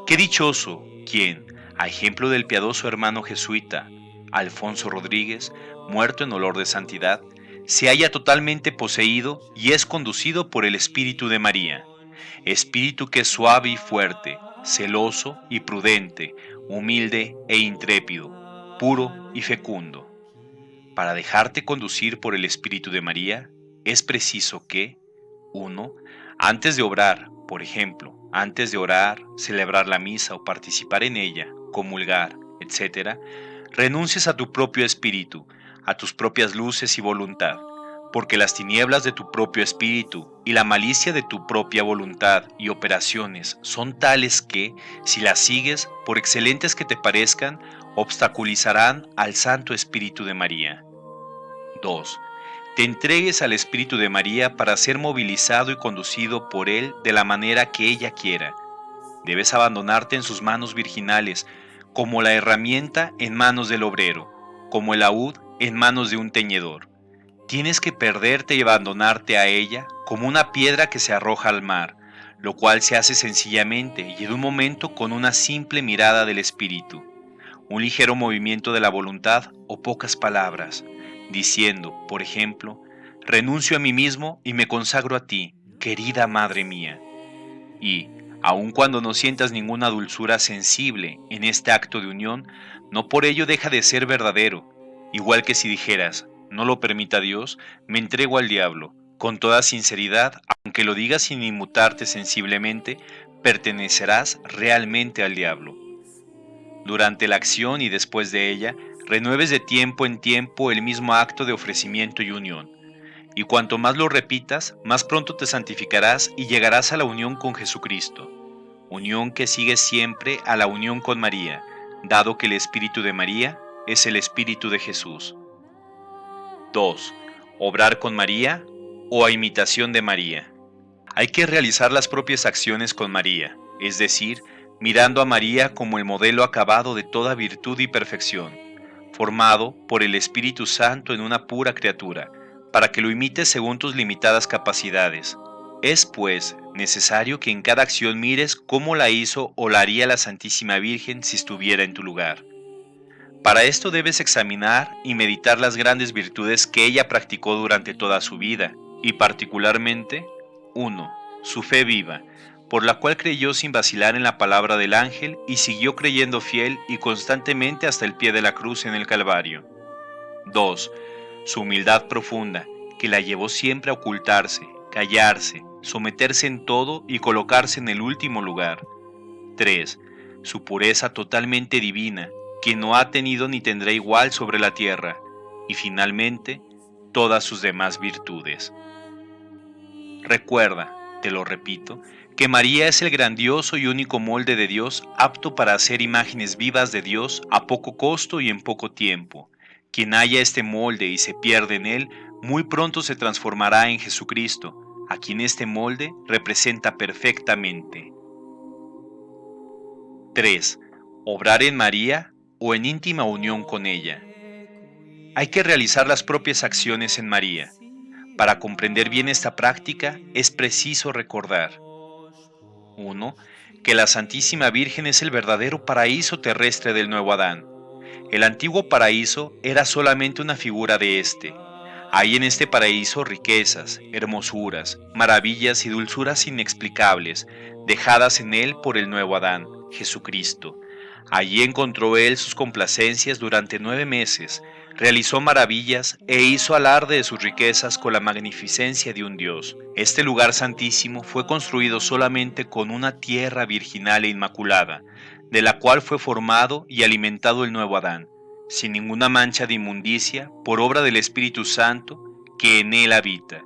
Qué dichoso quien, a ejemplo del piadoso hermano jesuita Alfonso Rodríguez, muerto en olor de santidad, se halla totalmente poseído y es conducido por el Espíritu de María, espíritu que es suave y fuerte, celoso y prudente, humilde e intrépido, puro y fecundo. Para dejarte conducir por el Espíritu de María, es preciso que: 1. Antes de obrar, por ejemplo, antes de orar, celebrar la misa o participar en ella, comulgar, etc., renuncies a tu propio espíritu, a tus propias luces y voluntad, porque las tinieblas de tu propio espíritu y la malicia de tu propia voluntad y operaciones son tales que, si las sigues, por excelentes que te parezcan, obstaculizarán al Santo Espíritu de María. 2. Te entregues al Espíritu de María para ser movilizado y conducido por Él de la manera que ella quiera. Debes abandonarte en sus manos virginales, como la herramienta en manos del obrero, como el laúd en manos de un teñedor. Tienes que perderte y abandonarte a ella como una piedra que se arroja al mar, lo cual se hace sencillamente y en un momento con una simple mirada del espíritu, un ligero movimiento de la voluntad o pocas palabras, diciendo, por ejemplo: renuncio a mí mismo y me consagro a ti, querida Madre mía. Y, aun cuando no sientas ninguna dulzura sensible en este acto de unión, no por ello deja de ser verdadero, igual que si dijeras: no lo permita Dios, me entrego al diablo. Con toda sinceridad, aunque lo digas sin inmutarte sensiblemente, pertenecerás realmente al diablo. Durante la acción y después de ella, renueves de tiempo en tiempo el mismo acto de ofrecimiento y unión. Y cuanto más lo repitas, más pronto te santificarás y llegarás a la unión con Jesucristo. Unión que sigue siempre a la unión con María, dado que el Espíritu de María es el Espíritu de Jesús. 2. Obrar con María o a imitación de María. Hay que realizar las propias acciones con María, es decir, mirando a María como el modelo acabado de toda virtud y perfección, formado por el Espíritu Santo en una pura criatura, para que lo imites según tus limitadas capacidades. Es, pues, necesario que en cada acción mires cómo la hizo o la haría la Santísima Virgen si estuviera en tu lugar. Para esto debes examinar y meditar las grandes virtudes que ella practicó durante toda su vida, y particularmente: 1. Su fe viva, por la cual creyó sin vacilar en la palabra del ángel y siguió creyendo fiel y constantemente hasta el pie de la cruz en el Calvario. 2. Su humildad profunda, que la llevó siempre a ocultarse, callarse, someterse en todo y colocarse en el último lugar. 3. Su pureza totalmente divina, que no ha tenido ni tendrá igual sobre la tierra. Y finalmente, todas sus demás virtudes. Recuerda, te lo repito, que María es el grandioso y único molde de Dios apto para hacer imágenes vivas de Dios a poco costo y en poco tiempo. Quien haya este molde y se pierde en él, muy pronto se transformará en Jesucristo, a quien este molde representa perfectamente. 3. obrar en María o en íntima unión con ella. Hay que realizar las propias acciones en María. Para comprender bien esta práctica es preciso recordar: 1. Que la Santísima Virgen es el verdadero paraíso terrestre del nuevo Adán. El antiguo paraíso era solamente una figura de este. Hay en este paraíso riquezas, hermosuras, maravillas y dulzuras inexplicables, dejadas en él por el nuevo Adán, Jesucristo. Allí encontró él sus complacencias durante 9 meses, realizó maravillas e hizo alarde de sus riquezas con la magnificencia de un Dios. Este lugar santísimo fue construido solamente con una tierra virginal e inmaculada, de la cual fue formado y alimentado el nuevo Adán, sin ninguna mancha de inmundicia, por obra del Espíritu Santo que en él habita.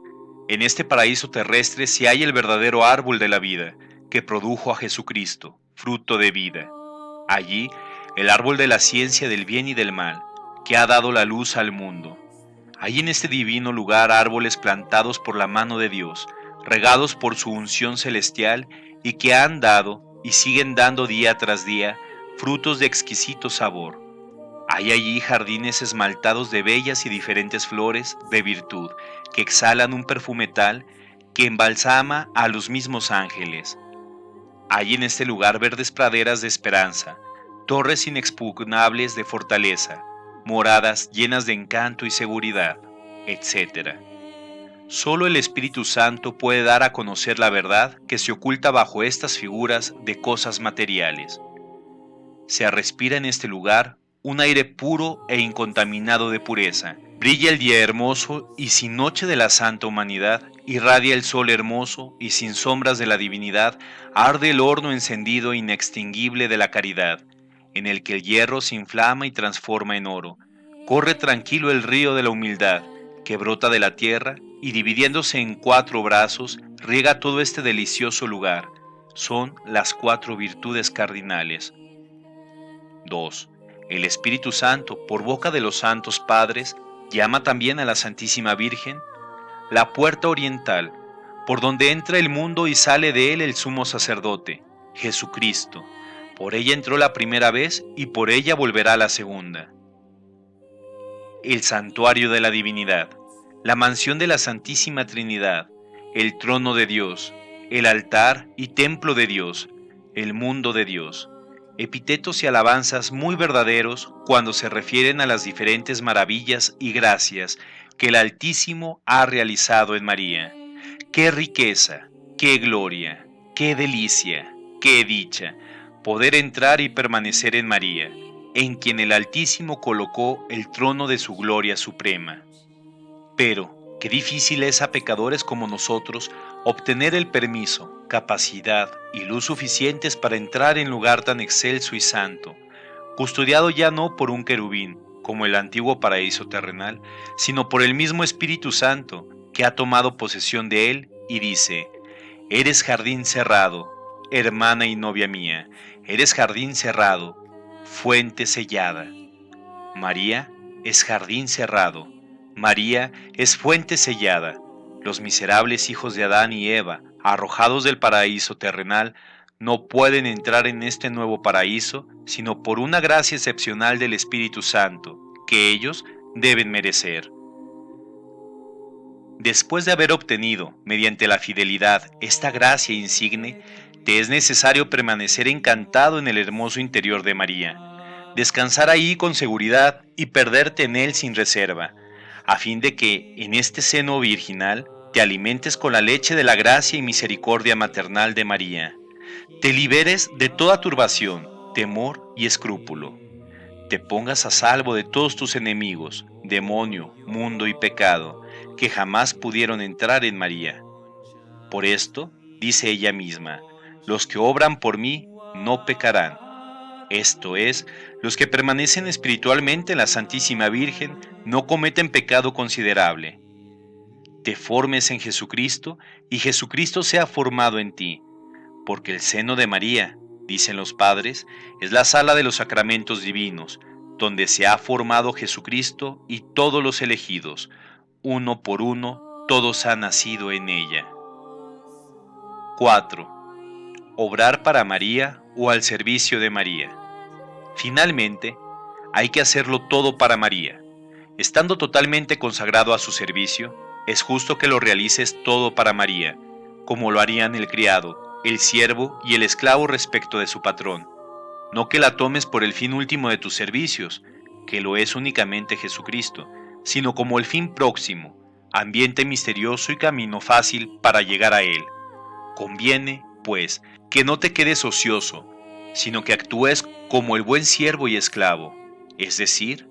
En este paraíso terrestre se halla el verdadero árbol de la vida, que produjo a Jesucristo, fruto de vida. Allí, el árbol de la ciencia del bien y del mal, que ha dado la luz al mundo. Hay en este divino lugar árboles plantados por la mano de Dios, regados por su unción celestial y que han dado y siguen dando día tras día frutos de exquisito sabor. Hay allí jardines esmaltados de bellas y diferentes flores de virtud que exhalan un perfume tal que embalsama a los mismos ángeles. Hay en este lugar verdes praderas de esperanza, torres inexpugnables de fortaleza, moradas llenas de encanto y seguridad, etc. Solo el Espíritu Santo puede dar a conocer la verdad que se oculta bajo estas figuras de cosas materiales. Se respira en este lugar un aire puro e incontaminado de pureza. Brilla el día hermoso y sin noche de la santa humanidad, irradia el sol hermoso y sin sombras de la divinidad, arde el horno encendido e inextinguible de la caridad, en el que el hierro se inflama y transforma en oro. Corre tranquilo el río de la humildad, que brota de la tierra y dividiéndose en 4 brazos, riega todo este delicioso lugar. Son las 4 virtudes cardinales. 2. El Espíritu Santo, por boca de los santos padres, llama también a la Santísima Virgen la puerta oriental, por donde entra el mundo y sale de él el sumo sacerdote, Jesucristo. Por ella entró la primera vez y por ella volverá la segunda. El santuario de la divinidad, la mansión de la Santísima Trinidad, el trono de Dios, el altar y templo de Dios, el mundo de Dios. Epítetos y alabanzas muy verdaderos cuando se refieren a las diferentes maravillas y gracias que el Altísimo ha realizado en María. ¡Qué riqueza, qué gloria, qué delicia, qué dicha! Poder entrar y permanecer en María, en quien el Altísimo colocó el trono de su gloria suprema. Pero, qué difícil es a pecadores como nosotros obtener el permiso, capacidad y luz suficientes para entrar en lugar tan excelso y santo, custodiado ya no por un querubín, como el antiguo paraíso terrenal, sino por el mismo Espíritu Santo, que ha tomado posesión de él y dice: eres jardín cerrado, hermana y novia mía, eres jardín cerrado, fuente sellada. María es jardín cerrado, María es fuente sellada. Los miserables hijos de Adán y Eva, arrojados del paraíso terrenal, no pueden entrar en este nuevo paraíso sino por una gracia excepcional del Espíritu Santo, que ellos deben merecer. Después de haber obtenido, mediante la fidelidad, esta gracia insigne, te es necesario permanecer encantado en el hermoso interior de María, descansar ahí con seguridad y perderte en él sin reserva, a fin de que, en este seno virginal, te alimentes con la leche de la gracia y misericordia maternal de María, te liberes de toda turbación, temor y escrúpulo, te pongas a salvo de todos tus enemigos, demonio, mundo y pecado, que jamás pudieron entrar en María. Por esto, dice ella misma, los que obran por mí no pecarán. Esto es, los que permanecen espiritualmente en la Santísima Virgen no cometen pecado considerable. Te formes en Jesucristo y Jesucristo sea formado en ti, porque el seno de María, dicen los padres, es la sala de los sacramentos divinos, donde se ha formado Jesucristo y todos los elegidos, uno por uno, todos han nacido en ella. 4. Obrar para María o al servicio de María. Finalmente, hay que hacerlo todo para María. Estando totalmente consagrado a su servicio, es justo que lo realices todo para María, como lo harían el criado, el siervo y el esclavo respecto de su patrón. No que la tomes por el fin último de tus servicios, que lo es únicamente Jesucristo, sino como el fin próximo, ambiente misterioso y camino fácil para llegar a Él. Conviene, pues, que no te quedes ocioso, sino que actúes como el buen siervo y esclavo, es decir,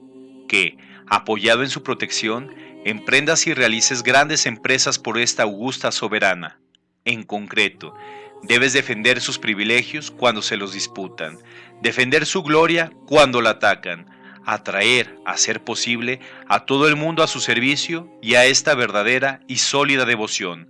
que, apoyado en su protección, emprendas y realices grandes empresas por esta augusta soberana. En concreto, debes defender sus privilegios cuando se los disputan, defender su gloria cuando la atacan, atraer, a ser posible, a todo el mundo a su servicio y a esta verdadera y sólida devoción,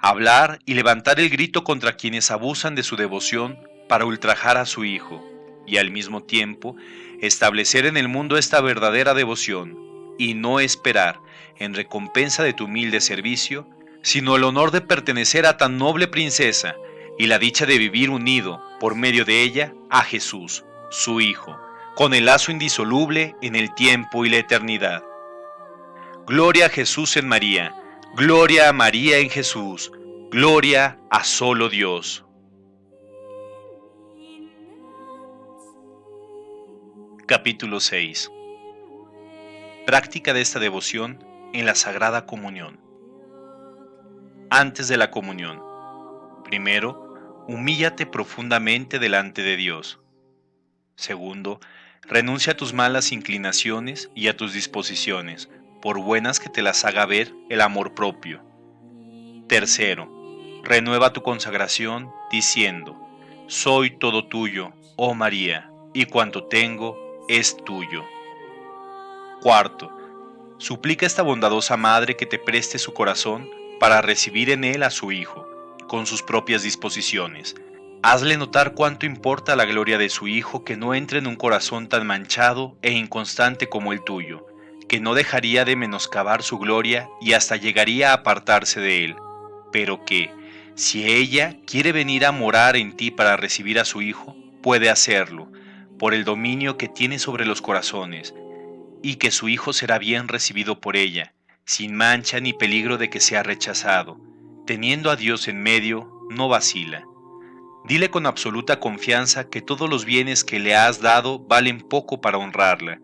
hablar y levantar el grito contra quienes abusan de su devoción para ultrajar a su Hijo, y al mismo tiempo establecer en el mundo esta verdadera devoción, y no esperar, en recompensa de tu humilde servicio, sino el honor de pertenecer a tan noble princesa, y la dicha de vivir unido, por medio de ella, a Jesús, su Hijo, con el lazo indisoluble en el tiempo y la eternidad. Gloria a Jesús en María, gloria a María en Jesús, gloria a solo Dios. Capítulo 6. Práctica de esta devoción en la Sagrada Comunión. Antes de la comunión. Primero, humíllate profundamente delante de Dios. Segundo, renuncia a tus malas inclinaciones y a tus disposiciones, por buenas que te las haga ver el amor propio. Tercero, renueva tu consagración diciendo: soy todo tuyo, oh María, y cuanto tengo es tuyo. Cuarto, suplica a esta bondadosa Madre que te preste su corazón para recibir en él a su Hijo, con sus propias disposiciones. Hazle notar cuánto importa la gloria de su Hijo que no entre en un corazón tan manchado e inconstante como el tuyo, que no dejaría de menoscabar su gloria y hasta llegaría a apartarse de él, pero que, si ella quiere venir a morar en ti para recibir a su Hijo, puede hacerlo, por el dominio que tiene sobre los corazones, y que su Hijo será bien recibido por ella, sin mancha ni peligro de que sea rechazado. Teniendo a Dios en medio, no vacila. Dile con absoluta confianza que todos los bienes que le has dado valen poco para honrarla,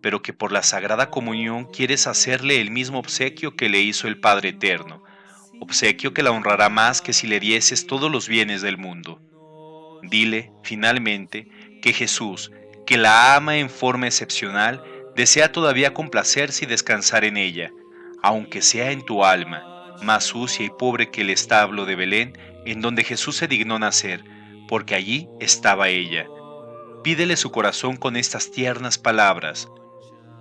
pero que por la Sagrada Comunión quieres hacerle el mismo obsequio que le hizo el Padre Eterno, obsequio que la honrará más que si le dieses todos los bienes del mundo. Dile, finalmente, que Jesús, que la ama en forma excepcional, desea todavía complacerse y descansar en ella, aunque sea en tu alma, más sucia y pobre que el establo de Belén, en donde Jesús se dignó nacer, porque allí estaba ella. Pídele su corazón con estas tiernas palabras: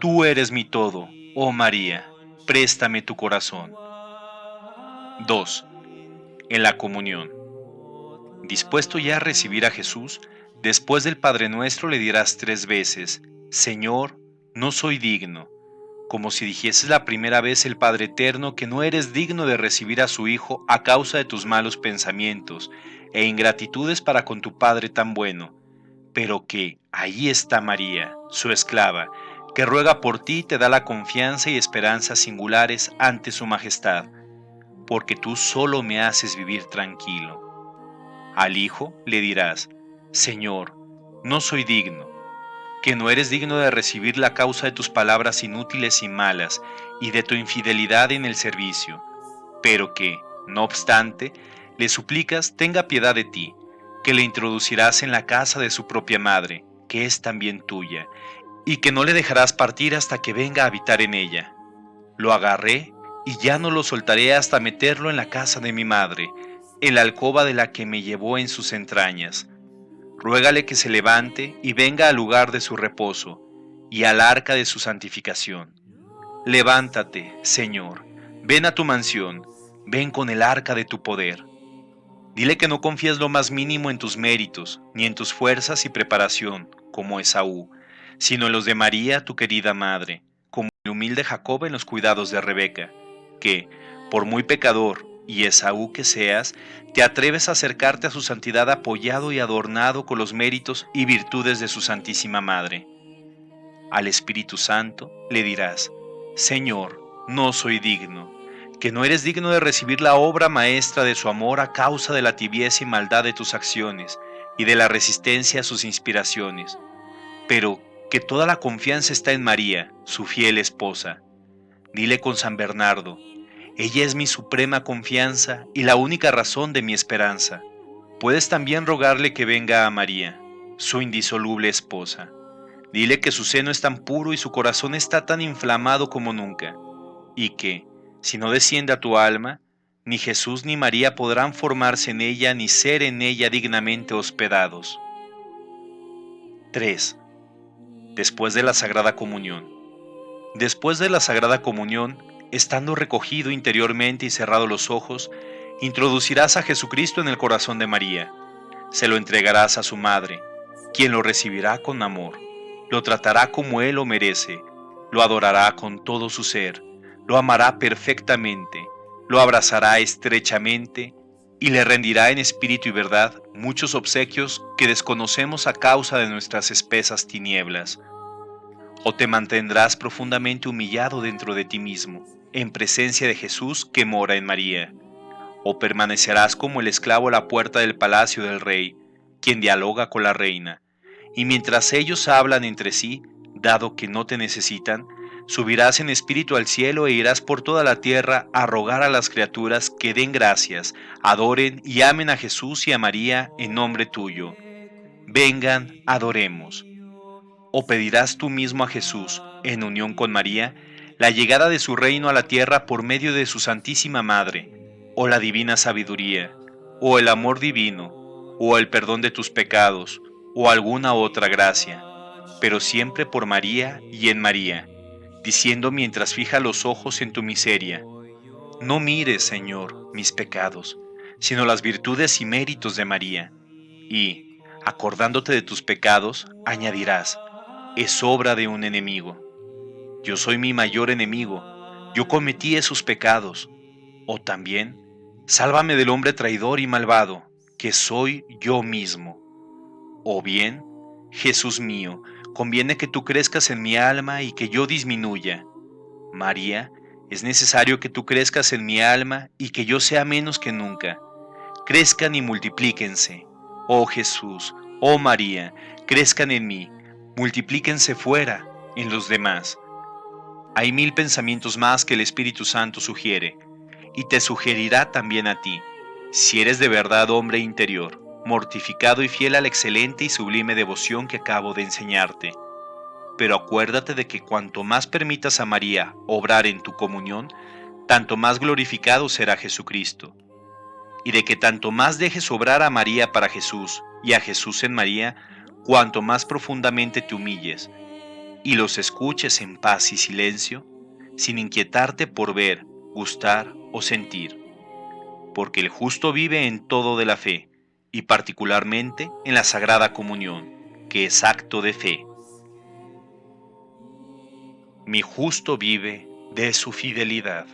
tú eres mi todo, oh María, préstame tu corazón. 2. En la comunión. Dispuesto ya a recibir a Jesús, después del Padre Nuestro le dirás 3 veces: Señor, no soy digno, como si dijeses la primera vez el Padre Eterno que no eres digno de recibir a su Hijo a causa de tus malos pensamientos e ingratitudes para con tu Padre tan bueno, pero que ahí está María, su esclava, que ruega por ti y te da la confianza y esperanzas singulares ante su majestad, porque tú solo me haces vivir tranquilo. Al Hijo le dirás: Señor, no soy digno, que no eres digno de recibir la causa de tus palabras inútiles y malas y de tu infidelidad en el servicio, pero que, no obstante, le suplicas tenga piedad de ti, que le introducirás en la casa de su propia madre, que es también tuya, y que no le dejarás partir hasta que venga a habitar en ella. Lo agarré y ya no lo soltaré hasta meterlo en la casa de mi madre, en la alcoba de la que me llevó en sus entrañas. Ruégale que se levante y venga al lugar de su reposo y al arca de su santificación. Levántate, Señor, ven a tu mansión, ven con el arca de tu poder. Dile que no confías lo más mínimo en tus méritos, ni en tus fuerzas y preparación, como Esaú, sino en los de María, tu querida madre, como el humilde Jacob en los cuidados de Rebeca, que, por muy pecador, y Esaú que seas, te atreves a acercarte a su santidad apoyado y adornado con los méritos y virtudes de su Santísima Madre. Al Espíritu Santo le dirás: Señor, no soy digno, que no eres digno de recibir la obra maestra de su amor a causa de la tibieza y maldad de tus acciones y de la resistencia a sus inspiraciones, pero que toda la confianza está en María, su fiel esposa. Dile con San Bernardo: ella es mi suprema confianza y la única razón de mi esperanza. Puedes también rogarle que venga a María, su indisoluble esposa. Dile que su seno es tan puro y su corazón está tan inflamado como nunca, y que, si no desciende a tu alma, ni Jesús ni María podrán formarse en ella ni ser en ella dignamente hospedados. 3. Después de la Sagrada Comunión. Después de la Sagrada Comunión, estando recogido interiormente y cerrado los ojos, introducirás a Jesucristo en el corazón de María. Se lo entregarás a su madre, quien lo recibirá con amor, lo tratará como él lo merece, lo adorará con todo su ser, lo amará perfectamente, lo abrazará estrechamente y le rendirá en espíritu y verdad muchos obsequios que desconocemos a causa de nuestras espesas tinieblas. O te mantendrás profundamente humillado dentro de ti mismo, en presencia de Jesús que mora en María. O permanecerás como el esclavo a la puerta del palacio del rey, quien dialoga con la reina, y mientras ellos hablan entre sí, dado que no te necesitan, subirás en espíritu al cielo e irás por toda la tierra a rogar a las criaturas que den gracias, adoren y amen a Jesús y a María en nombre tuyo. Vengan, adoremos. ¿O pedirás tú mismo a Jesús, en unión con María, la llegada de su reino a la tierra por medio de su Santísima Madre, o la divina sabiduría, o el amor divino, o el perdón de tus pecados, o alguna otra gracia, pero siempre por María y en María, diciendo mientras fija los ojos en tu miseria: no mires, Señor, mis pecados, sino las virtudes y méritos de María? Y, acordándote de tus pecados, añadirás: es obra de un enemigo. Yo soy mi mayor enemigo. Yo cometí esos pecados. O también, sálvame del hombre traidor y malvado, que soy yo mismo. O bien, Jesús mío, conviene que tú crezcas en mi alma y que yo disminuya. María, es necesario que tú crezcas en mi alma y que yo sea menos que nunca. Crezcan y multiplíquense. Oh Jesús, oh María, crezcan en mí, multiplíquense fuera, en los demás. Hay 1000 pensamientos más que el Espíritu Santo sugiere, y te sugerirá también a ti, si eres de verdad hombre interior, mortificado y fiel a la excelente y sublime devoción que acabo de enseñarte. Pero acuérdate de que cuanto más permitas a María obrar en tu comunión, tanto más glorificado será Jesucristo, y de que tanto más dejes obrar a María para Jesús y a Jesús en María, cuanto más profundamente te humilles y los escuches en paz y silencio, sin inquietarte por ver, gustar o sentir, porque el justo vive en todo de la fe, y particularmente en la Sagrada Comunión, que es acto de fe. Mi justo vive de su fidelidad.